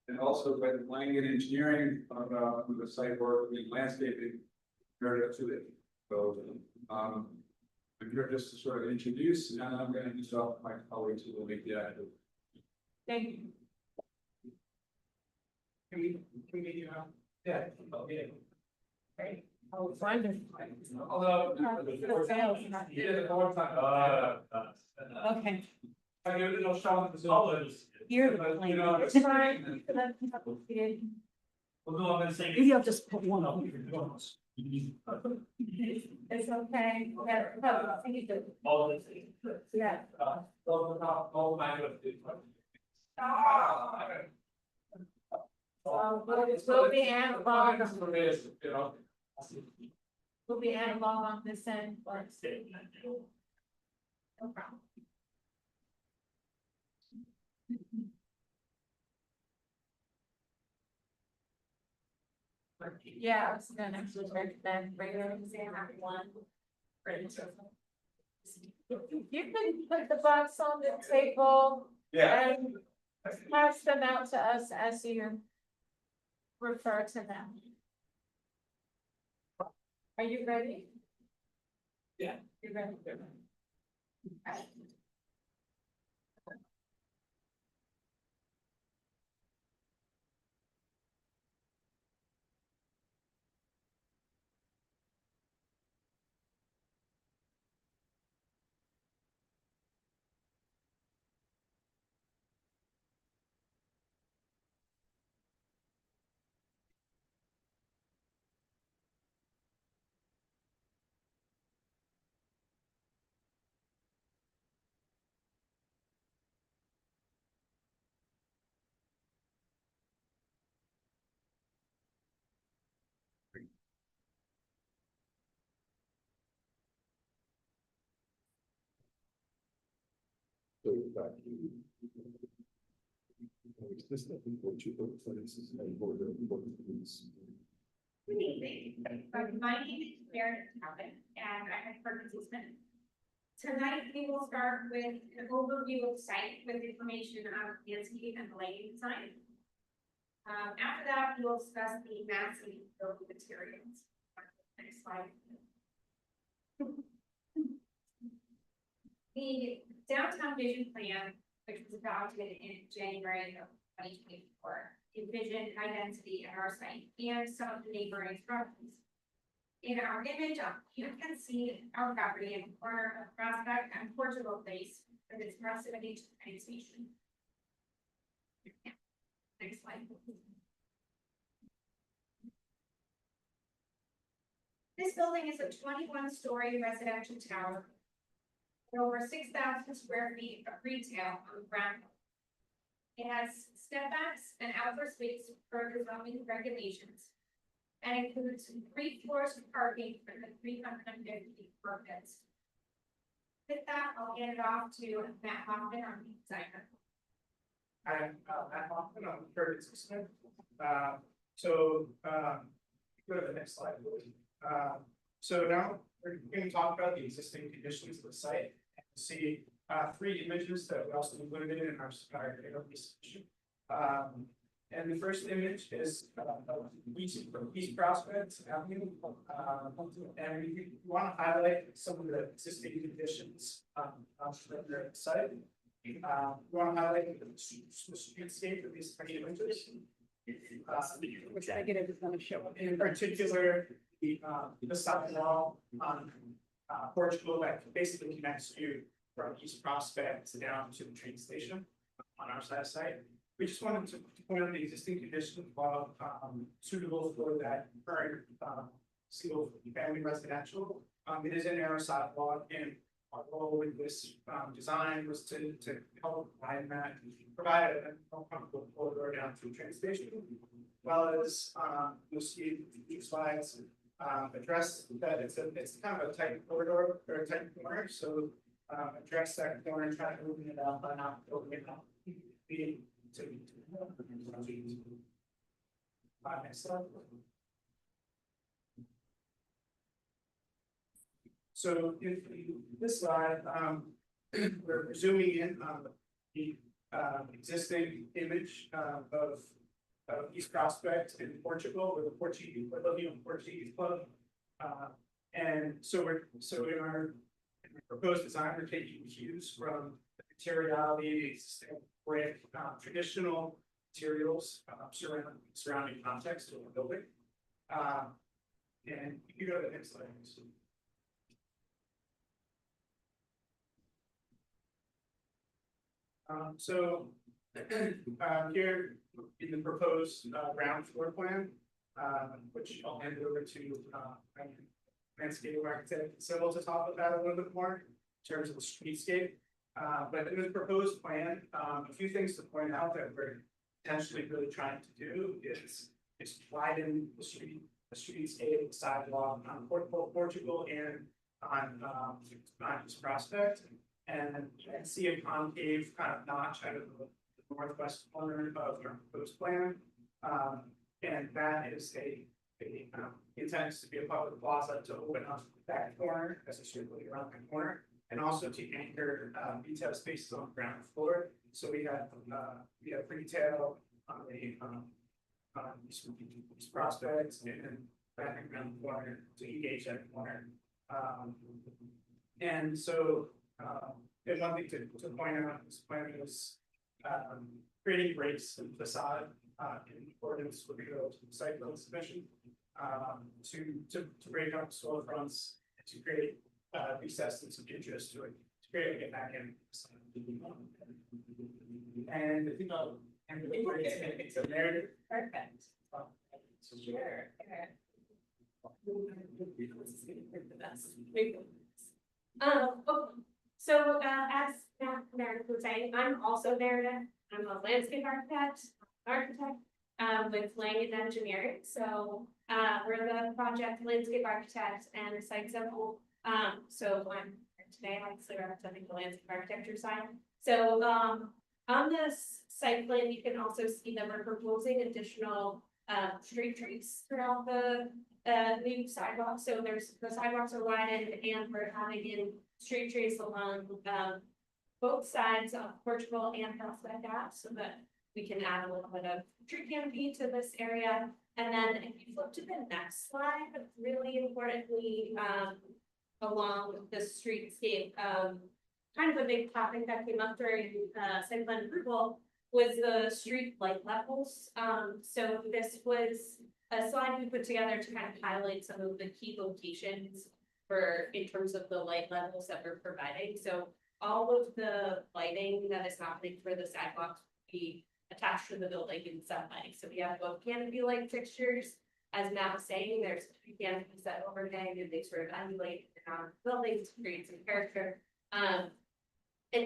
and also with Langen Engineering on the site work, the landscaping, Meredith to it. So, I'm here just to sort of introduce, and I'm going to use off my colleagues who will make the active. Thank you. Yeah. Great. Oh, wonderful. Although. Okay. I give it a shot. You're the You know, plan. It's fine. That's complicated. Well, no, I'm gonna say. Maybe I'll just put one up. It's okay. Yeah, you do. All the things. Yeah. All my. We'll be analog, we'll be analog on this end, but. No problem. Yeah, I was gonna recommend regular exam one. You can put the box on the table and pass them out to us as you refer to them. Are you ready? Yeah. You ready? Okay. My name is Meredith Calvin, and I'm a Parkinson's Smith. Tonight, we will start with an overview of the site with information on landscape and lighting design. After that, we will discuss the massing building materials. Next slide. The downtown vision plan, which was adopted in January of 2024, envisioned high density at our site and some of the neighboring properties. In our image, you can see our property in the corner of Prospect and Portugal Place with its proximity to the train station. Next slide. This building is a 21-story residential tower with over 6,000 square feet of retail on the ground. It has step backs and outdoor space for the zoning regulations and includes 3 floors of parking for the 350 permits. With that, I'll hand it off to Matt Hoffman, our lead designer. I'm Matt Hoffman, I'm Ferguson Smith. Go to the next slide, please. So now we're going to talk about the existing conditions of the site and see 3 images that we also included in our submission. And the first image is East Prospect Avenue. And we want to highlight some of the existing conditions of the site. We want to highlight the streetscape of these 3 images. Which negative is gonna show up. In particular, the south wall on Portugal that basically connects you from East Prospect down to the train station on our site. We just wanted to point out the existing conditions while suitable for that current single family residential. It is a narrow sidewalk, and our goal with this design was to help provide that, provide a more comfortable corridor down to the train station. Well as you'll see these slides address that it's kind of a tight corridor or a tight corner, so address that corner and try to open it up by not opening it up. Next slide. So in this slide, we're zooming in on the existing image of East Prospect in Portugal with the Portuguese club. And so in our proposed design, we're taking cues from the materiality, the existing brick, traditional materials surrounding context of the building. And you can go to the next slide. So Here in the proposed, ground floor plan, which I'll hand it over to, landscape architect, Sybil to talk about a little bit more in terms of the streetscape. But in the proposed plan, a few things to point out that we're potentially really trying to do is widen the streetscape, sidewalk on Portugal and on East Prospect. And you can see a concave kind of notch out of the northwest corner of our proposed plan. And that is intends to be a public plaza to open up that corner as a circular around the corner. And also to anchor retail spaces on the ground floor. So we have retail on the East Prospect and back around the corner to engage that corner. And so and one thing to point out, this plan is creating breaks in facade in accordance with the site plan submission to break up storefronts and to create recess and some interest to create a get back in. And it's a narrative. Perfect. Sure. So, as Meredith was saying, I'm also Meredith. I'm a landscape architect, with Langen Engineering. So, we're the project landscape architect and site civil. So I'm here today, obviously representing the landscape architecture side. So, on this site plan, you can also see that we're proposing additional street trees throughout the new sidewalk. So the sidewalks are widened and we're having in street trees along both sides of Portugal and Prospect Ave so that we can add a little bit of tree canopy to this area. And then if you flip to the next slide, really importantly, along the streetscape, kind of a big topic that came up during site plan approval was the street light levels. So this was a slide we put together to kind of highlight some of the key locations in terms of the light levels that we're providing. So all of the lighting that is happening for the sidewalks will be attached to the building in some way. So we have both canopy light fixtures, as Matt was saying, there's two canopies that overhang and they sort of emulate the buildings to create some character. And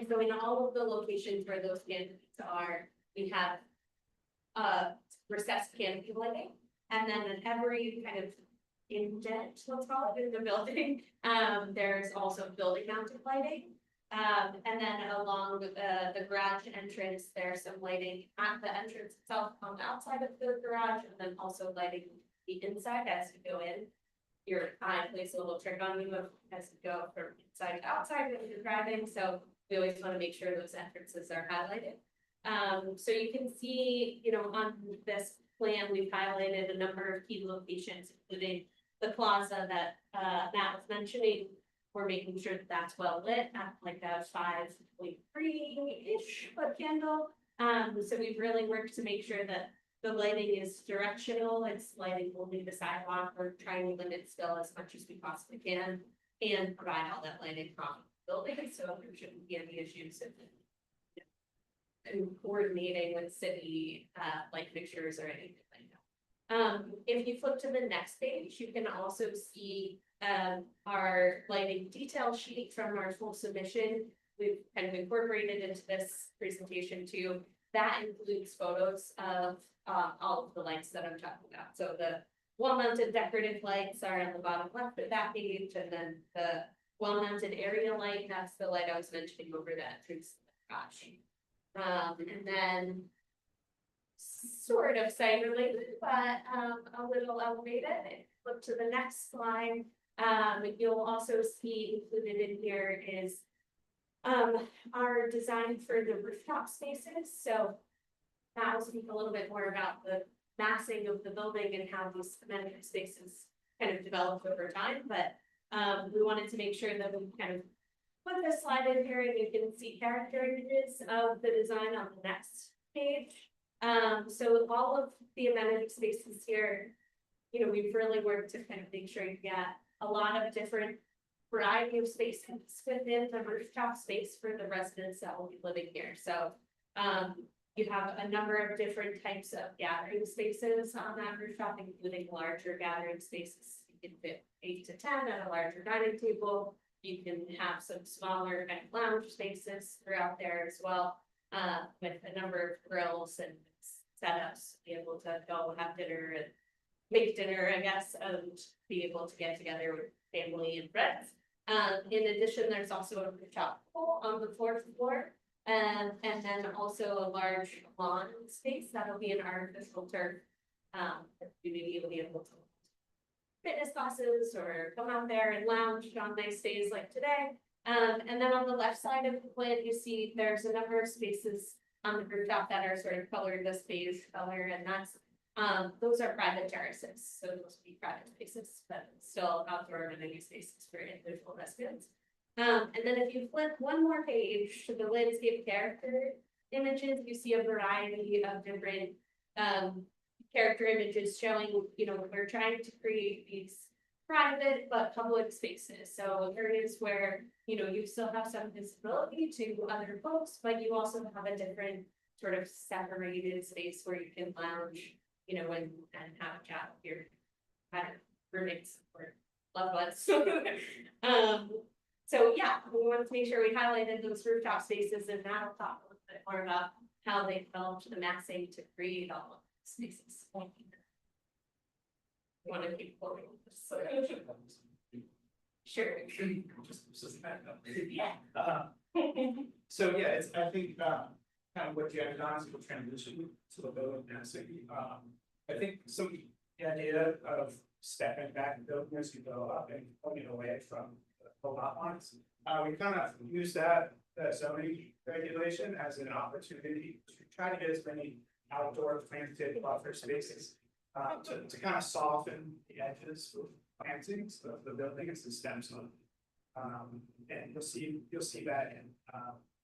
so in all of the locations where those canopies are, we have recessed canopy lighting. And then in every kind of indent, let's call it, in the building, there's also building mounted lighting. And then along the garage entrance, there's some lighting at the entrance itself on the outside of the garage, and then also lighting the inside as you go in. Your eye plays a little trick on you as you go from inside to outside when you're driving. So we always want to make sure those entrances are highlighted. So you can see, on this plan, we've highlighted a number of key locations, including the plaza that Matt was mentioning. We're making sure that that's well lit at like a 5.3-ish foot candle. So we've really worked to make sure that the lighting is directional. It's lighting only the sidewalk. We're trying to limit still as much as we possibly can and provide all that lighting from the building. So there shouldn't be any issues in coordinating with city light fixtures or anything like that. If you flip to the next page, you can also see our lighting detail sheet from our full submission. We've kind of incorporated into this presentation too. That includes photos of all of the lights that I'm talking about. So the wall-mounted decorative lights are on the bottom left of that page, and then the wall-mounted area light, that's the light I was mentioning over that entrance to the garage. And then sort of site related, but a little elevated. Flip to the next slide. You'll also see included in here is our design for the rooftop spaces. So Matt will speak a little bit more about the massing of the building and how these amenity spaces kind of developed over time. But we wanted to make sure that we kind of put this slide in here and you can see character images of the design on the next page. So all of the amenity spaces here, we've really worked to kind of make sure you get a lot of different variety of spaces within the rooftop space for the residents that will be living here. So You have a number of different types of gathering spaces on that rooftop, including larger gathering spaces. You can fit 8 to 10 at a larger dining table. You can have some smaller kind of lounge spaces throughout there as well, with a number of grills and setups, to be able to go have dinner and make dinner, I guess, and be able to get together with family and friends. In addition, there's also a rooftop pool on the fourth floor. And then also a large lawn space that'll be an artificial turf. Community will be able to fitness classes or come out there and lounge on nice days like today. And then on the left side of the plan, you see there's a number of spaces on the rooftop that are sort of colored this beige color, and that's those are private terraces, so those will be private spaces, but still outdoor amenity spaces for individual residents. And then if you flip one more page to the landscape character images, you see a variety of different character images showing, you know, we're trying to create these private but public spaces. So areas where, you know, you still have some visibility to other folks, but you also have a different sort of separated space where you can lounge, you know, and have a chat with your kind of roommates or loved ones. So yeah, we wanted to make sure we highlighted those rooftop spaces, and now we'll talk a little bit more about how they developed the massing to create all of the spaces. Want to keep going with this? Sure. Yeah. So yeah, it's, I think, kind of what you have done is a transition to the building density. I think the idea of stepping back and building as you go up and pulling away from the lot lines. We kind of use that zoning regulation as an opportunity to try to get as many outdoor planted buffer spaces to kind of soften the edges of plantings of the building as the stems on. And you'll see that in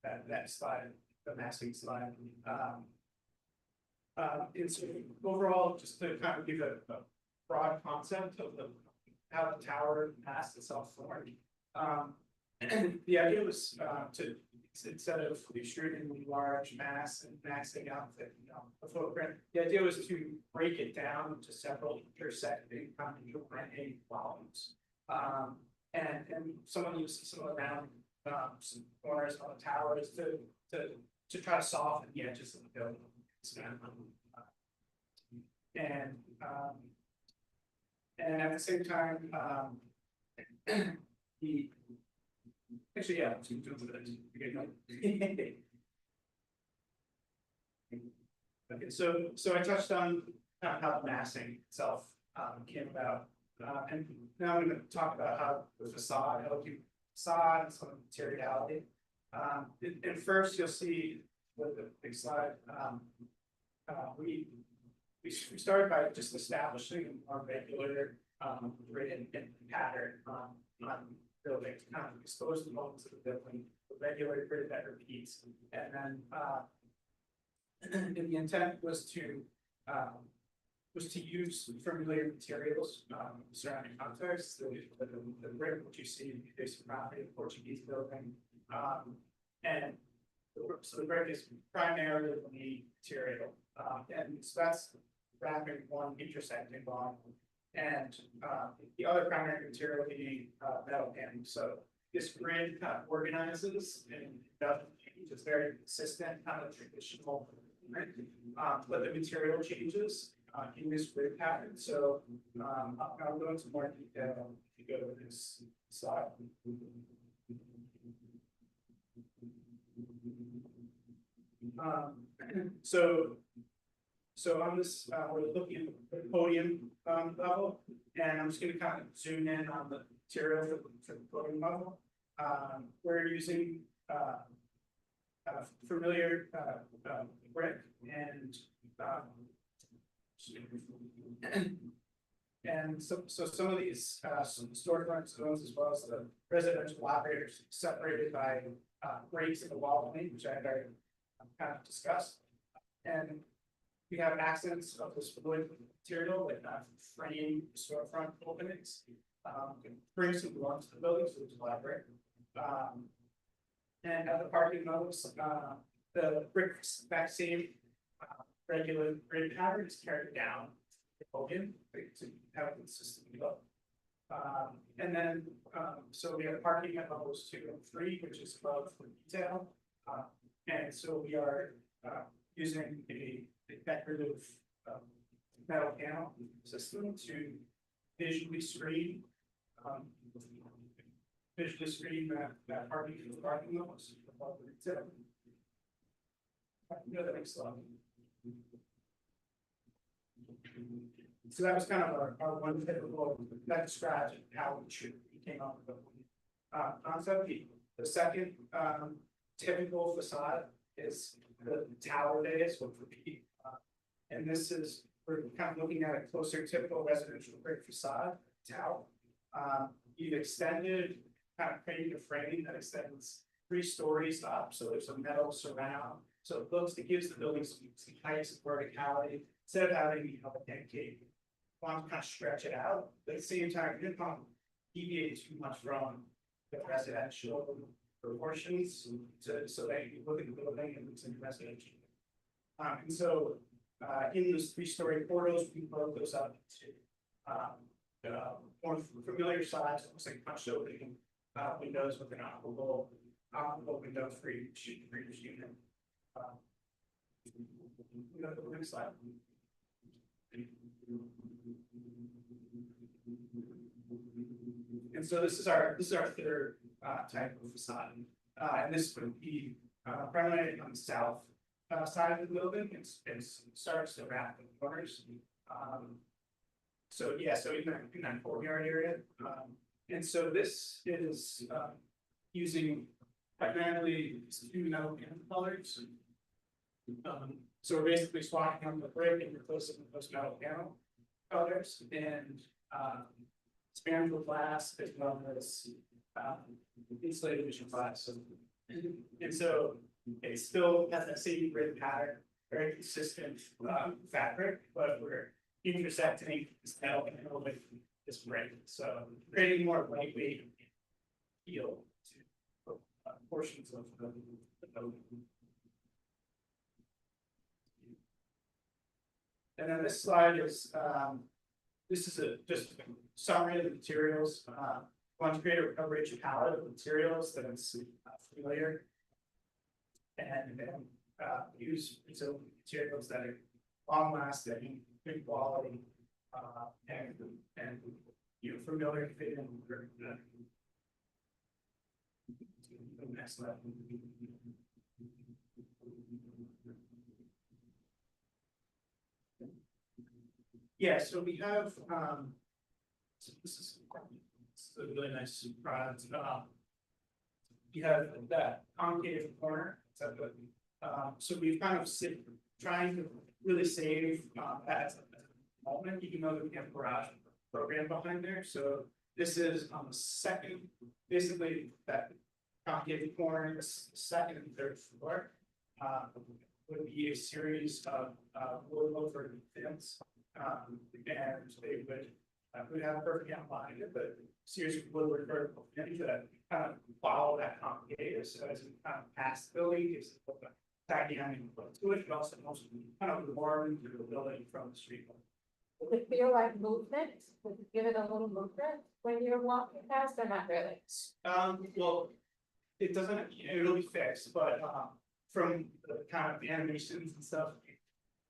that slide, the massing slide. It's overall just to kind of give a broad concept of how the tower mass itself formed. The idea was to, instead of extruding large mass and maxing out the footprint, the idea was to break it down into several intersecting volumes. And someone used some around some corners on the towers to try to soften the edges of the building. And at the same time, actually, yeah, okay, so I touched on how the massing itself came about, and now I'm going to talk about how the facade, and some materiality. And first, you'll see with the big slide, we started by just establishing a more regular written pattern on building to kind of expose the moments of the building, the regular grid that repeats, and then the intent was to use familiar materials surrounding context. The brick which you see facing property, the Portuguese building, and so the brick is primarily the material, and so that's wrapping one intersecting bond, and the other primary material being metal panning. So this grid kind of organizes and doesn't change. It's very consistent, kind of traditional, but the material changes in this grid pattern. So I'll go into more detail if you go to this slide. So on this, we're looking at the podium level, and I'm just going to kind of zoom in on the material for the podium level. We're using familiar brick and so some of these storefront zones, as well as the residential operators, separated by breaks in the wall plane, which I already kind of discussed, and we have accents of this wood material, like frame storefront openings, bring some belongs to the building, so it's elaborate. And at the parking levels, the brick vaccine, regular grid pattern is carried down the podium to have a consistent look. And then, so we have parking at levels 2 and 3, which is above the retail. And so we are, using a decorative, metal panel system to visually screen, that parking in the parking lots above the retail. Go to the next slide. So that was kind of our one typical, that describes how we came up with the concept. The second typical facade is the tower base, which would be, and this is, we're kind of looking at a closer typical residential brick facade tower. You've extended, kind of created a frame that extends 3 stories up, so there's a metal surround. So it gives the building some height, some verticality, instead of having a pancake. Want to kind of stretch it out, but at the same time, you didn't want to deviate too much from the residential proportions so that you look at the building and it's in residential. And so in those 3-story portals, we broke those up into more familiar size, almost like punch opening windows with an operable window for each unit. Go to the next slide. And so this is our third type of facade, and this would be primarily on the south side of the building. It starts to wrap the corners. So yeah, so in that courtyard area, and so this is using primarily 2 metal panel colors. So we're basically swapping out the brick and replacing with those metal panel colors and spandrel glass as well as insulated vision glass. And so it still has that same grid pattern, very consistent fabric, but we're intersecting this metal panel with this brick. So creating more lightweight feel to portions of the building. And then this slide is, this is just a summary of the materials. Want to create a rich palette of materials that is familiar. And then use resilient materials that are long lasting, good quality, and familiar to fit in the next level. Yeah, so we have, so this is a really nice product. You have that concave corner, so we've kind of trying to really save that moment, even though we have a garage program behind there. So this is on the second, basically that concave corner, the second and third floor would be a series of wood over fins. And they would have a perfect outline, but series of wood vertical fins that kind of follow that concave. So as you kind of pass the building, gives it a dynamic look to it, but also kind of warm to the building from the street. Does it feel like movement? Does it give it a little movement when you're walking past or not really? Well, it doesn't, it'll be fixed, but from the kind of animations and stuff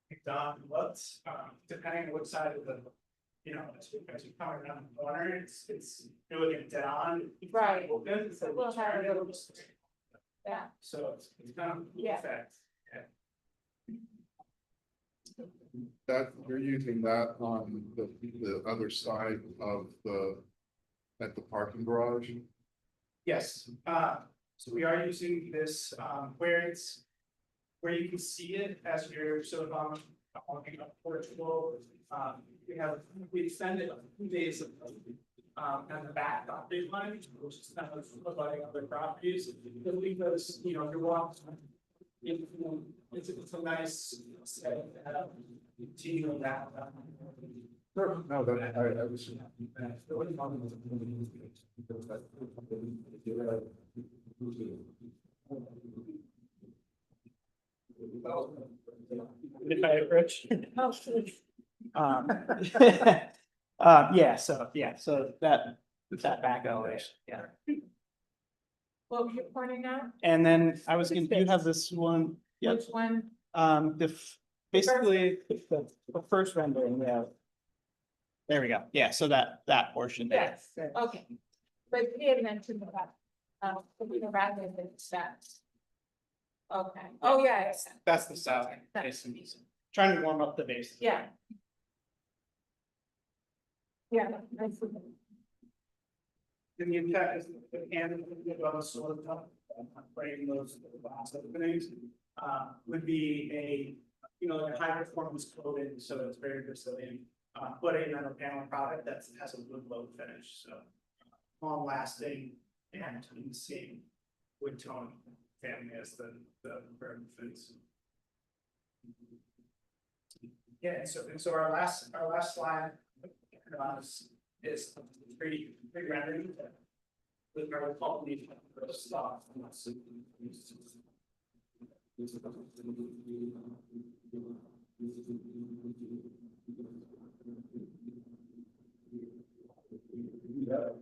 we've done, what's depending on what side of the, as you come around the corner, it's really getting dead on. Right. Open, so We'll have a little, yeah. so it's kind of Yeah. effect. That, you're using that on the other side of at the parking garage? Yes, so we are using this, where you can see it as you're sort of walking up Portugal. We extended 2 days of, on the back property line, which is kind of providing other properties, because, you're walking. It's a nice set of continue that. No, that, I was. If I approach. Oh, please. Um, so that back elevation, yeah. What were you pointing out? And then I was gonna, you have this one, yep, Which one? basically, the first rendering, yeah. There we go, yeah, so that portion there. Yes, okay. But he had mentioned about, rather than that. Okay, oh, yeah, yes, That's the south basin, trying to warm up the base. yeah. Yeah, I see. And the impact is the can of a sort of breaking those glass openings, would be like a high performance coating, so it's very resilient. But a metal panel product that has a wood low finish, so long lasting and in the same wood tone family as the burn fence. Yeah, and so our last slide is pretty rendering with our quality of stock.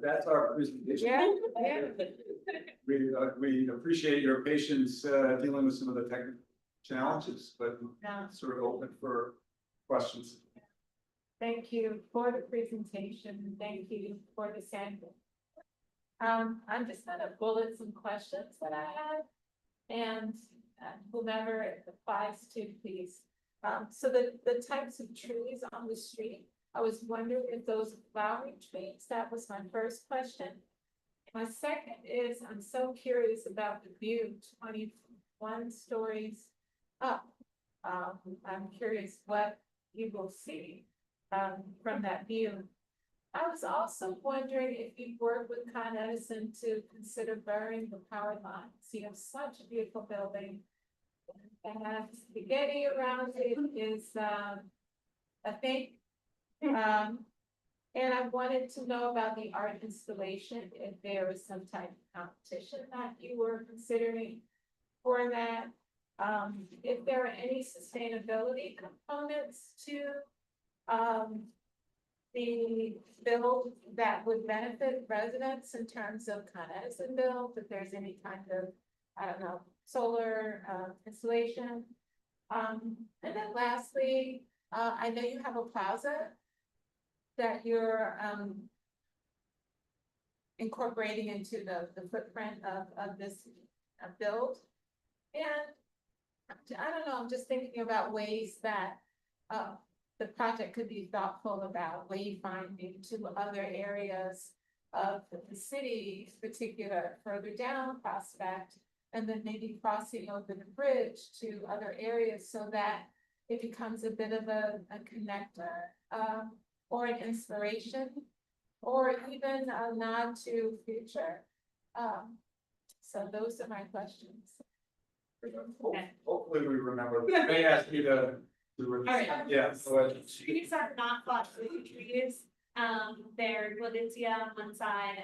That's our presentation. Yeah. We appreciate your patience, dealing with some of the technical challenges, but No, sort of open for questions. thank you for the presentation, and thank you for the sample. I'm just gonna bullet some questions that I have. And whomever it applies to, please. So the types of trees on the street, I was wondering if those are flowering trees. That was my first question. My second is, I'm so curious about the view, 21 stories up. I'm curious what you will see from that view. I was also wondering if you work with Con Edison to consider burying the power lines. You have such a beautiful building. And spaghetti around it is a thing. And I wanted to know about the art installation, if there was some type of competition that you were considering for that. If there are any sustainability components to the build that would benefit residents in terms of Con Edison build, if there's any kind of, I don't know, solar installation. And then lastly, I know you have a plaza that you're incorporating into the footprint of this build. And I don't know, I'm just thinking about ways that the project could be thoughtful about wayfinding to other areas of the city, particular further down Prospect, and then maybe crossing over the bridge to other areas so that it becomes a bit of a connector, or an inspiration, or even a nod to future. So those are my questions. Hopefully we remember. May I ask you to. Alright. Yeah. Go ahead. Trees are not fossil trees, they're Gladitia on one side,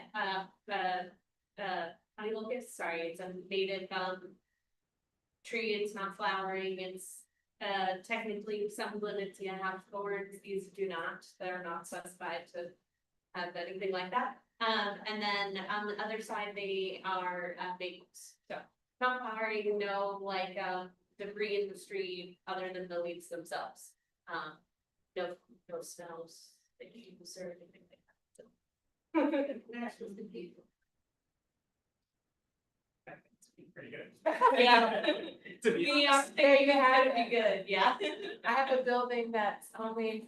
the honey locust, sorry, it's a native tree, it's not flowering, it's technically some Gladitia have thorns, these do not, they're not specified to have anything like that. And then on the other side, they are maples, so not flowering, no like debris in the street other than the leaves themselves. No smells that you use or anything like that. That's just the people. Pretty good. Yeah. To be We honest. are, there you have to be good, yeah. I have a building that's only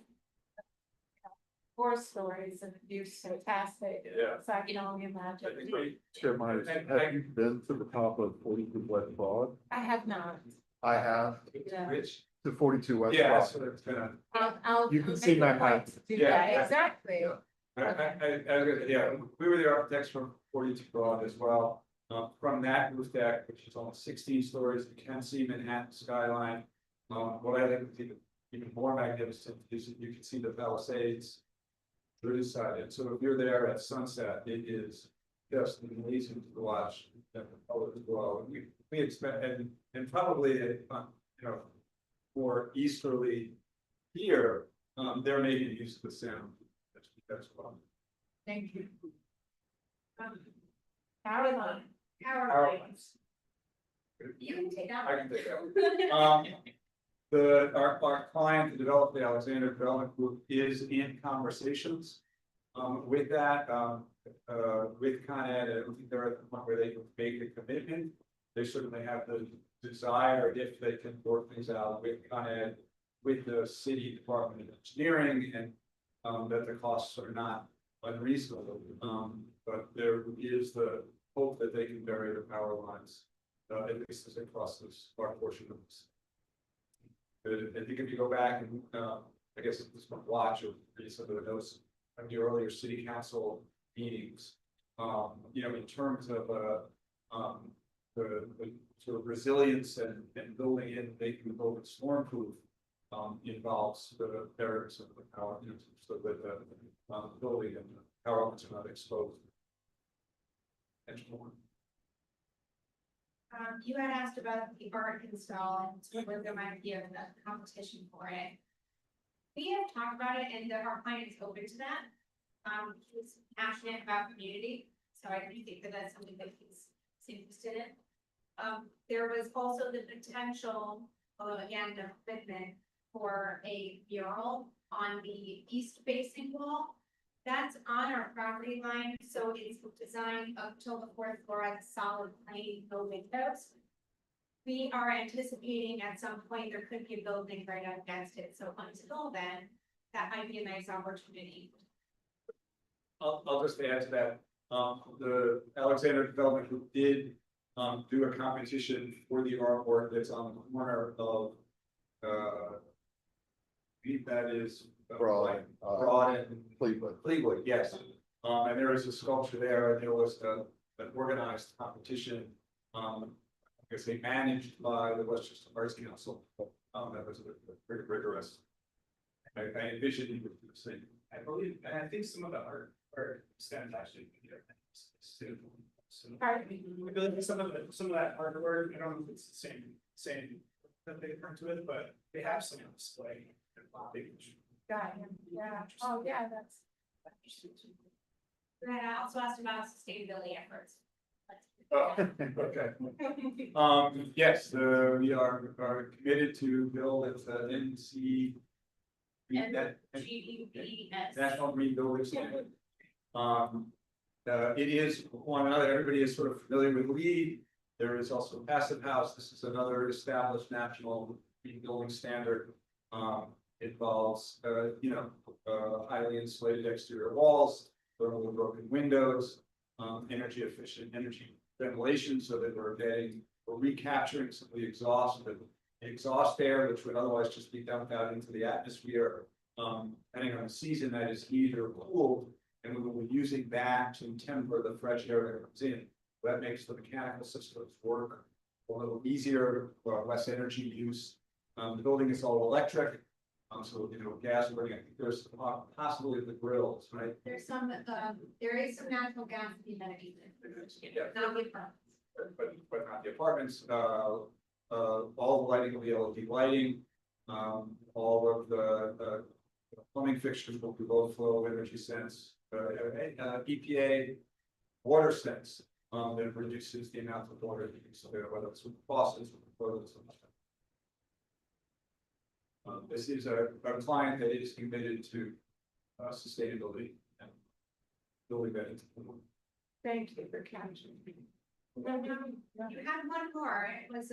4 stories and the view's fantastic. Yeah. So I can only I imagine. think we- Chair Myers, have you been to the top of 42 West Broad? I have not. I have, Yeah. Which, to 42 West yeah, Broad. so it's gonna. I'll You can make see a point Manhattan. to do Yeah, that. yeah. Exactly. Yeah, we were the architects from 42 Broad as well. From that roof deck, which is almost 16 stories, you can see Manhattan skyline. What I think is even more magnificent is that you can see the Palisades through this side. And so if you're there at sunset, it is just amazing to watch. And the colors as well. We expect, and probably you know, more easterly here, they're making use of the sound. That's why. Thank you. Caroline. Caroline. You can take that I one. can take that. Our client, the developer, the Alexander Development Group, is in conversations. With that, with Con Ed, I don't think they're at the point where they can make a commitment. They certainly have the desire, if they can work things out with Con Ed, with the city Department of Engineering, and that the costs are not unreasonable. But there is the hope that they can bury the power lines, at least as they cross this far portion of this. But I think if you go back and, I guess this one watch or read some of the notes of the earlier city council meetings, you know, in terms of, the sort of resilience and building in, making the building storm-proof, involves the barriers of the power, you know, so that the, building and the power lines are not exposed. You had asked about the art install and whether there might be a competition for it. We have talked about it and our client is open to that. He's passionate about community, so I do think that that's something that he's interested in. There was also the potential, again, the commitment for a mural on the east facing wall. That's on our property line, so it's designed up till the fourth floor at solid plane, no windows. We are anticipating at some point there could be a building right up against it, so until then, that might be a nice opportunity. I'll just add to that, the Alexander Development Group did, do a competition for the artwork that's on the corner of, that is. Broad, Broad and Cleveland. Fleetwood, yes. And there is a sculpture there, and there was an organized competition. I guess they managed by the Westchester Arts Council. That was very rigorous. I envisioned you would do the same. I believe, and I think some of the art stands actually. Pardon me. I believe some of that artwork, I don't know if it's the same that they print with, but they have some on display. Got him, yeah, oh, yeah, that's. And I also asked about sustainability efforts. Okay. Yes, we are committed to build at the NC. GEBS. National Green Building Standard. It is one other, everybody is sort of familiar with LEED. There is also Passive House. This is another established national green building standard. Involves, you know, highly insulated exterior walls, thermally broken windows, energy efficient energy ventilation, so that we're recapturing some of the exhaust air, which would otherwise just be dumped out into the atmosphere. Depending on the season, that is heated or cooled, and we will be using that to temper the fresh air that comes in. That makes the mechanical systems work a little easier, less energy use. The building is all electric. So, you know, gas burning, I think there's possibly the grills, right? There's some, there is some natural gas in that evening. Yeah. Not the apartments. But not the apartments, all the lighting will be LED lighting. All of the plumbing fixtures will be low flow energy sense, EPA water sense, that reduces the amount of water that you so whether it's with faucets or toilets. This is a client that is committed to sustainability and building that into the world. Thank you for catching me. You had one more, it was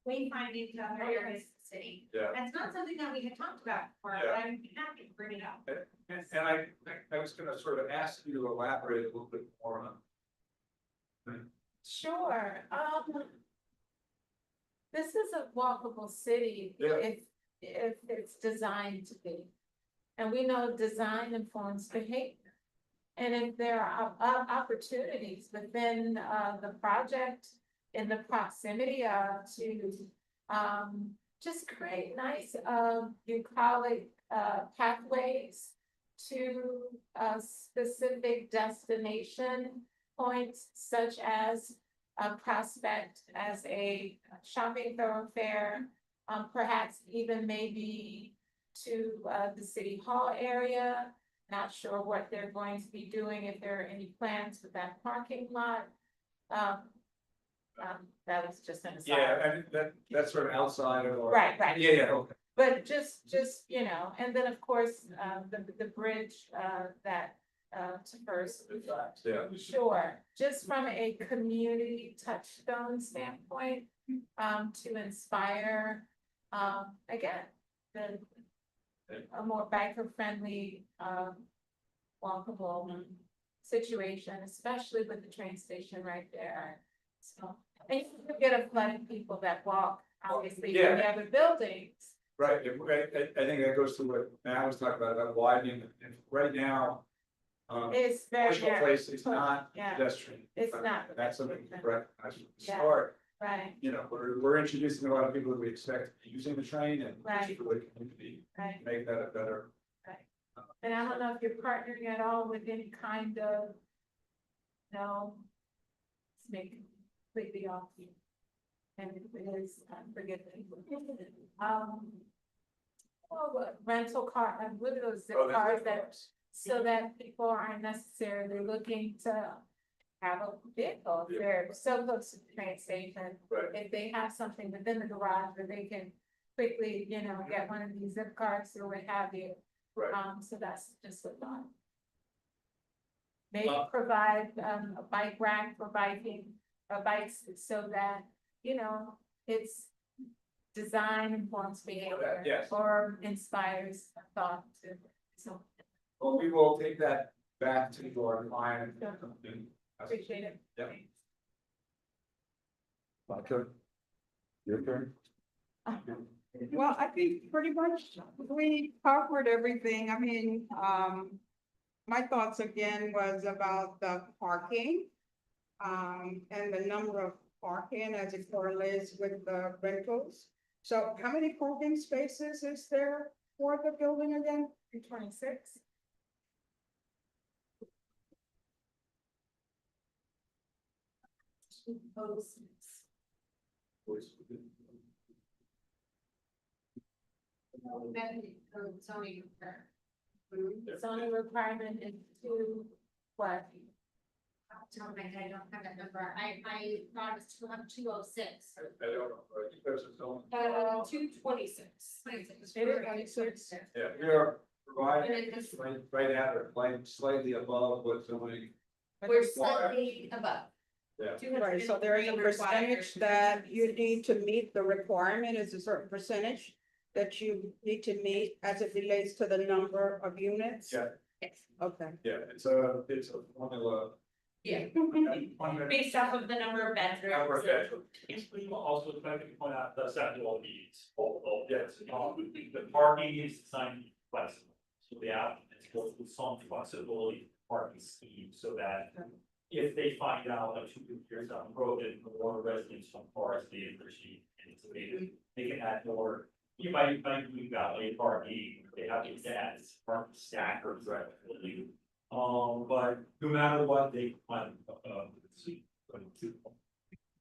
wayfinding to other areas of the city. Yeah. That's not something that we had talked about before, but I'm happy to bring it up. And I was gonna sort of ask you to elaborate a little bit more on. Sure, this is a walkable city. Yeah. If it's designed to be. And we know design informs behavior. And if there are opportunities within the project in the proximity to just create nice bucolic pathways to specific destination points, such as a Prospect as a shopping thoroughfare, Perhaps even maybe to, the city hall area. Not sure what they're going to be doing, if there are any plans with that parking lot. That was just an aside. Yeah, and that's sort of outside of our. Right, right. Yeah, okay. But just, you know, and then of course, the bridge, that, to first. Yeah. Sure, just from a community touchstone standpoint, to inspire, again, a more biker-friendly, walkable situation, especially with the train station right there. So, and you get a flood of people that walk, obviously, from the other buildings. Right, I think that goes to what Matt was talking about widening, and right now. It's very. Commercial place is not Yeah. pedestrian. It's not. That's something to recognize from the Yeah. start. Right, You know, we're introducing a lot of people that we expect to be using the train and Right. just for the community, right. make that a better. And I don't know if you're partnering at all with any kind of, no, it's making completely off you. And it is, forget it. Well, rental car, what are those zip cars that, so that people aren't necessarily looking to have a vehicle, if they're so close to the train station. Right. If they have something within the garage where they can quickly, you know, get one of these zip cars or what have you. Right. So that's just a thought. Maybe provide, a bike rack for biking, bikes so that, you know, it's design informs behavior. Yes. Or inspires thought to, so Well, we will take that back to our client. Yeah. and- appreciate it. Yep. My turn? Your turn? Well, I think pretty much we covered everything. I mean, my thoughts again was about the parking. And the number of parking as it correlates with the rentals. So how many parking spaces is there for the building again? 326. Zoning requirement is to what? Top of my head, I don't have that number. I thought it was 206. I don't know, I think there's a zone. 226. 26. It is 26. Yeah, we are And providing then this- right at or slightly above what zoning. We're slightly above. Yeah. Right, so there is a percentage that you need to meet the requirement, is a certain percentage that you need to meet as it relates to the number of units? Yeah. Okay. Yeah, it's a formula. Yeah, One based off of the number of bedrooms. Number of bedrooms. Also, if I can point out the second all needs, yes, the parking is designed to be flexible. So the applicants go with some flexibility parking scheme so that if they find out like 2 years down the road that more residents from cars they appreciate and so they can add more. You might do valet parking, they have these ads, parking stackers, right? But no matter what, they find, see.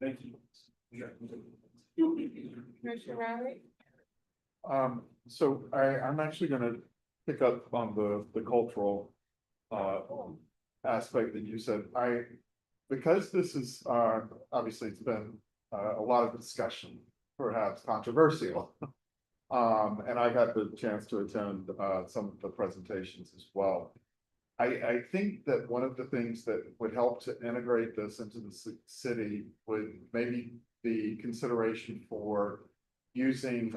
Thank you. Commissioner Riley? So I'm actually gonna pick up on the cultural, aspect that you said. Because this is, obviously it's been, a lot of discussion, perhaps controversial. And I got the chance to attend, some of the presentations as well. I think that one of the things that would help to integrate this into the city would maybe be consideration for using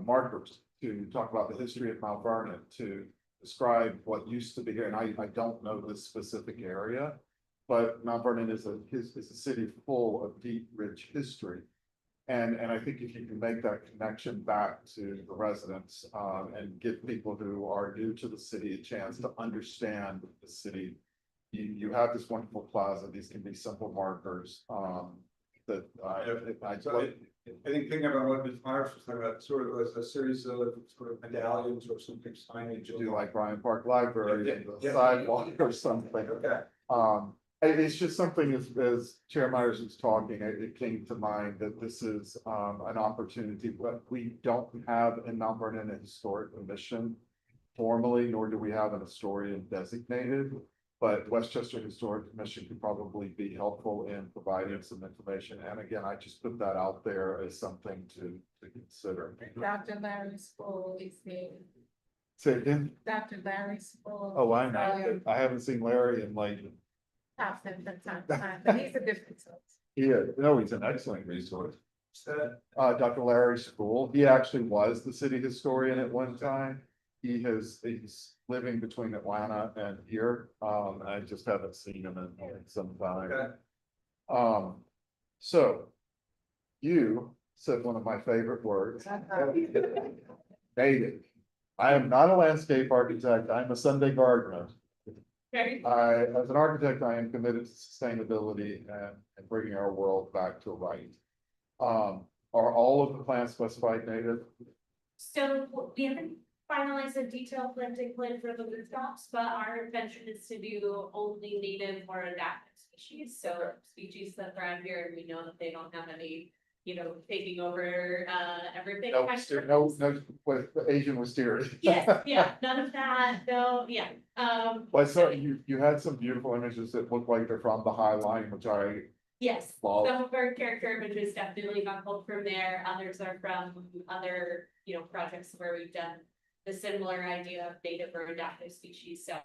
markers to talk about the history of Mount Vernon, to describe what used to be here. And I don't know this specific area, but Mount Vernon is a city full of deep, rich history. And I think if you can make that connection back to the residents, and give people who are new to the city a chance to understand the city. You have this wonderful plaza, these can be simple markers, that I think thinking about what Ms. Myers was talking about, sort of as a series of sort of medallions or something signage. to do like Bryant Park Library, Yeah, and the yeah. sidewalk or something. Okay. It's just something as Chair Myers was talking, it came to mind that this is, an opportunity, but we don't have a number in a historic commission formally, nor do we have an historian designated. But Westchester Historic Commission could probably be helpful in providing some information. And again, I just put that out there as something to consider. Dr. Larry Sproul is there. Say again? Dr. Larry Sproul. Oh, I know. I haven't seen Larry in like, I've seen from time to time, but he's a good resource. he's an excellent resource. Dr. Larry Sproul, he actually was the city historian at one time. He's living between Atlanta and here. I just haven't seen him in some time. Okay. So you said one of my favorite words. Native. I am not a landscape architect. I'm a Sunday gardener. As an architect, I am committed to sustainability and bringing our world back to right. Are all of the plants specified native? So we haven't finalized a detailed planting plan for the rooftops, but our intention is to do only native or adapted species. So species that thrive here, and we know that they don't have any, taking over everything. No, with Asian wisteria. Yes, yeah, none of that, no, yeah. Well, so you had some beautiful images that look like they're from the High Line, which I Yes, love. some of our character images definitely got pulled from there, others are from other, projects where we've done the similar idea of native or adaptive species, so,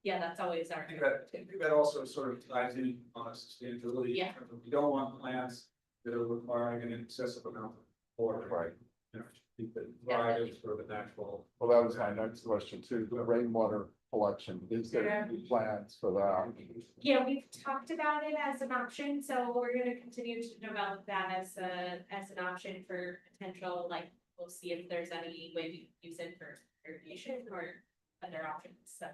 yeah, that's always our. I think that also sort of ties in on a sustainability. Yeah. We don't want plants that are requiring an excessive amount of water. Right. Keep it thrive for the natural. Well, that was my next question too. The rainwater collection, is there any plans for that? Yeah, we've talked about it as an option, so we're gonna continue to develop that as an option for potential, like, we'll see if there's any way we use it for irrigation or other options, so.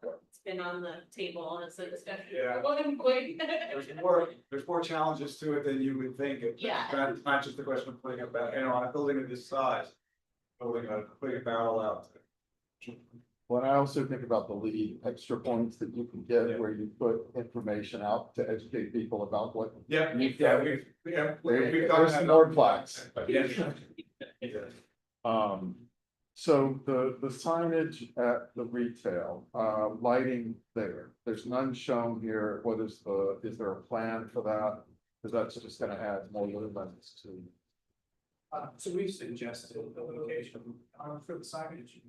It's been on the table as a discussion. Yeah. One point. There's more challenges to it than you would think. Yeah. It's not just a question of putting on a building of this size, putting a barrel out. When I also think about the lead extra points that you can get where you put information out to educate people about what. Yeah, we've yeah, done. we've done There's that. some more plaques. Yeah. So the signage at the retail, lighting there's none shown here. Is there a plan for that? Because that's just gonna add more lumens to. So we've suggested the location, for the signage,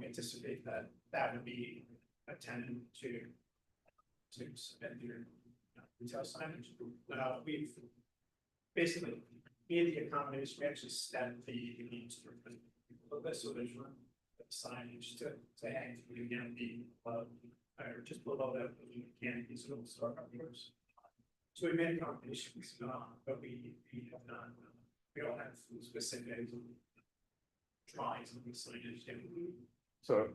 anticipate that would be attendant to submit your retail signage. We've basically made the accommodation, we actually stepped the needs for a little bit, so there's room for the signage to hang, again, or just below that, canopies, little store covers. So we made accommodations, but we have not, we don't have specific drawings of the signage. So.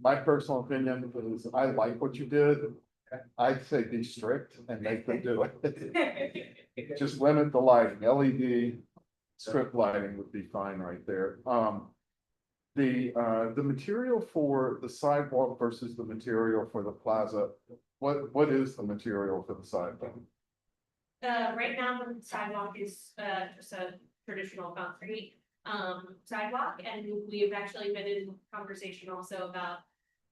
My personal opinion is I like what you did. I'd say be strict and make them do it. Just limit the lighting, LED strip lighting would be fine right there. The material for the sidewalk versus the material for the plaza, what is the material for the sidewalk? Right now, the sidewalk is, just a traditional concrete, sidewalk, and we've actually been in conversation also about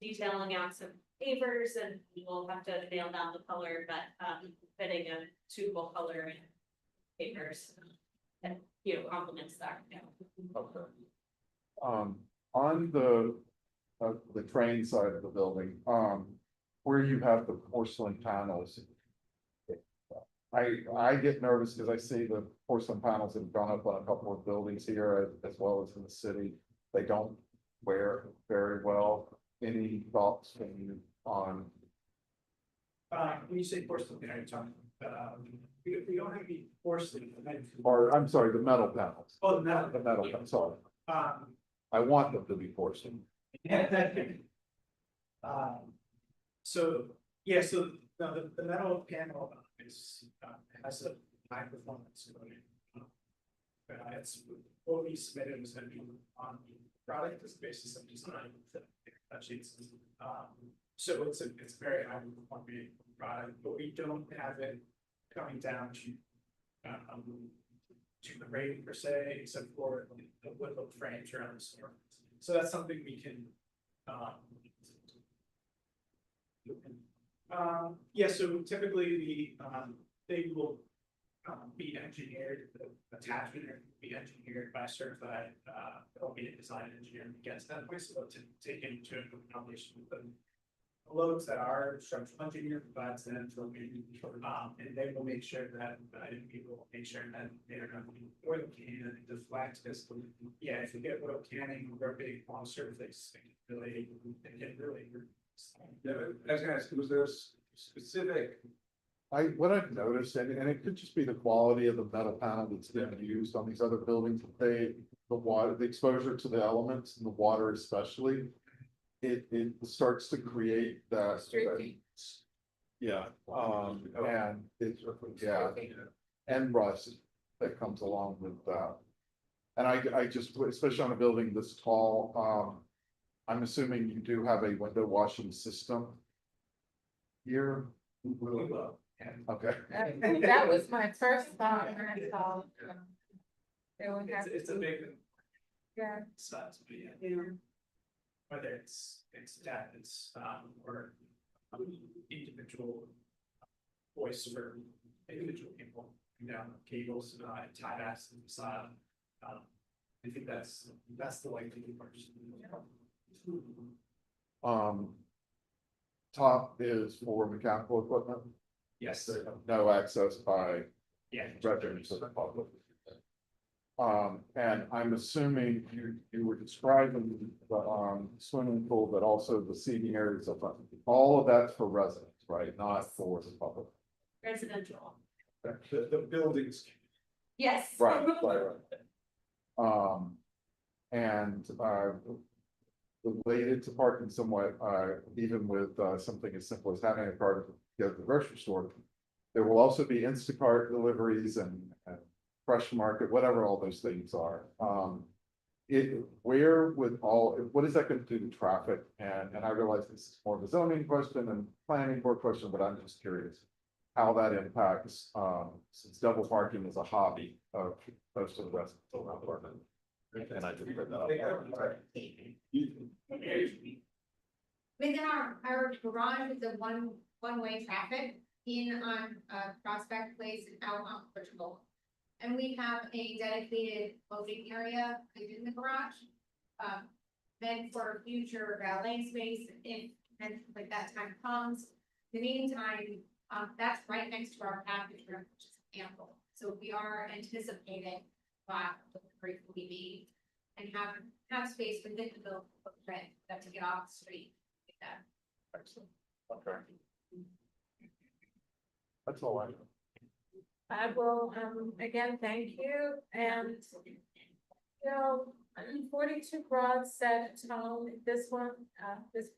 detailing out some pavers, and we'll have to nail down the color, but, fitting a suitable color in pavers. And, complements that, Okay. On the train side of the building, where you have the porcelain panels. I get nervous because I see the porcelain panels that have gone up on a couple of buildings here as well as in the city. They don't wear very well. Any thoughts from you on? When you say porcelain, you're talking about, we don't have any porcelain. Or, I'm sorry, the metal panels. Oh, the metal. The metal, I'm sorry. Um, I want them to be porcelain. So, yeah, so the metal panel is, has a high performance. It's what we submitted was gonna be on the product as basis of design. So it's a very high conforming product, but we don't have it coming down to the rate per se, except for the wood look frames around the store. So that's something we can, yeah, so typically they will be engineered, the attachment will be engineered by a certified, albeit design engineer to get to that point, so to take into accommodation the loads that our structural engineer provides them for me, and they will make sure that, we will make sure that they're not oil can and deflect, because, yeah, if you get oil canning over a big long surface, it can really. Yeah, I was gonna ask, was there a specific, What I've noticed, and it could just be the quality of the metal panel that's been used on these other buildings, the water, the exposure to the elements and the water especially. It starts to create that. Yeah, and it's, yeah, and rust that comes along with that. And I just, especially on a building this tall, I'm assuming you do have a window washing system here. Okay. That was my first thought when I saw. They would have. It's a big Yeah. size, but yeah. Whether it's that, or individual voice for individual people, down cables, tie backs and facade. I think that's the way to do it. Top is for mechanical equipment. Yes, No access by yeah. residents of the public. And I'm assuming you were describing the swimming pool, but also the seating areas of all of that's for residents, right? Not for the public. Residential. the buildings? Yes. Right. And related to parking somewhat, even with something as simple as having a car to go to the grocery store, there will also be Instacart deliveries and Fresh Market, whatever all those things are. Where would what is that going to do to traffic? And I realize this is more of a zoning question and planning board question, but I'm just curious how that impacts, since double parking is a hobby of most of the residents of the apartment. And I just put that up. Within our garage is a one-way traffic in on Prospect Place and out on Portugal. And we have a dedicated loading area within the garage. Meant for future valet space if and like that time comes. In the meantime, that's right next to our package room, which is ample. So we are anticipating that the break will be made and have space within the building footprint that to get off the street like that. Excellent. Okay. That's all I know. I will, again, thank you, and, you know, 42 Broad set tone, this one, this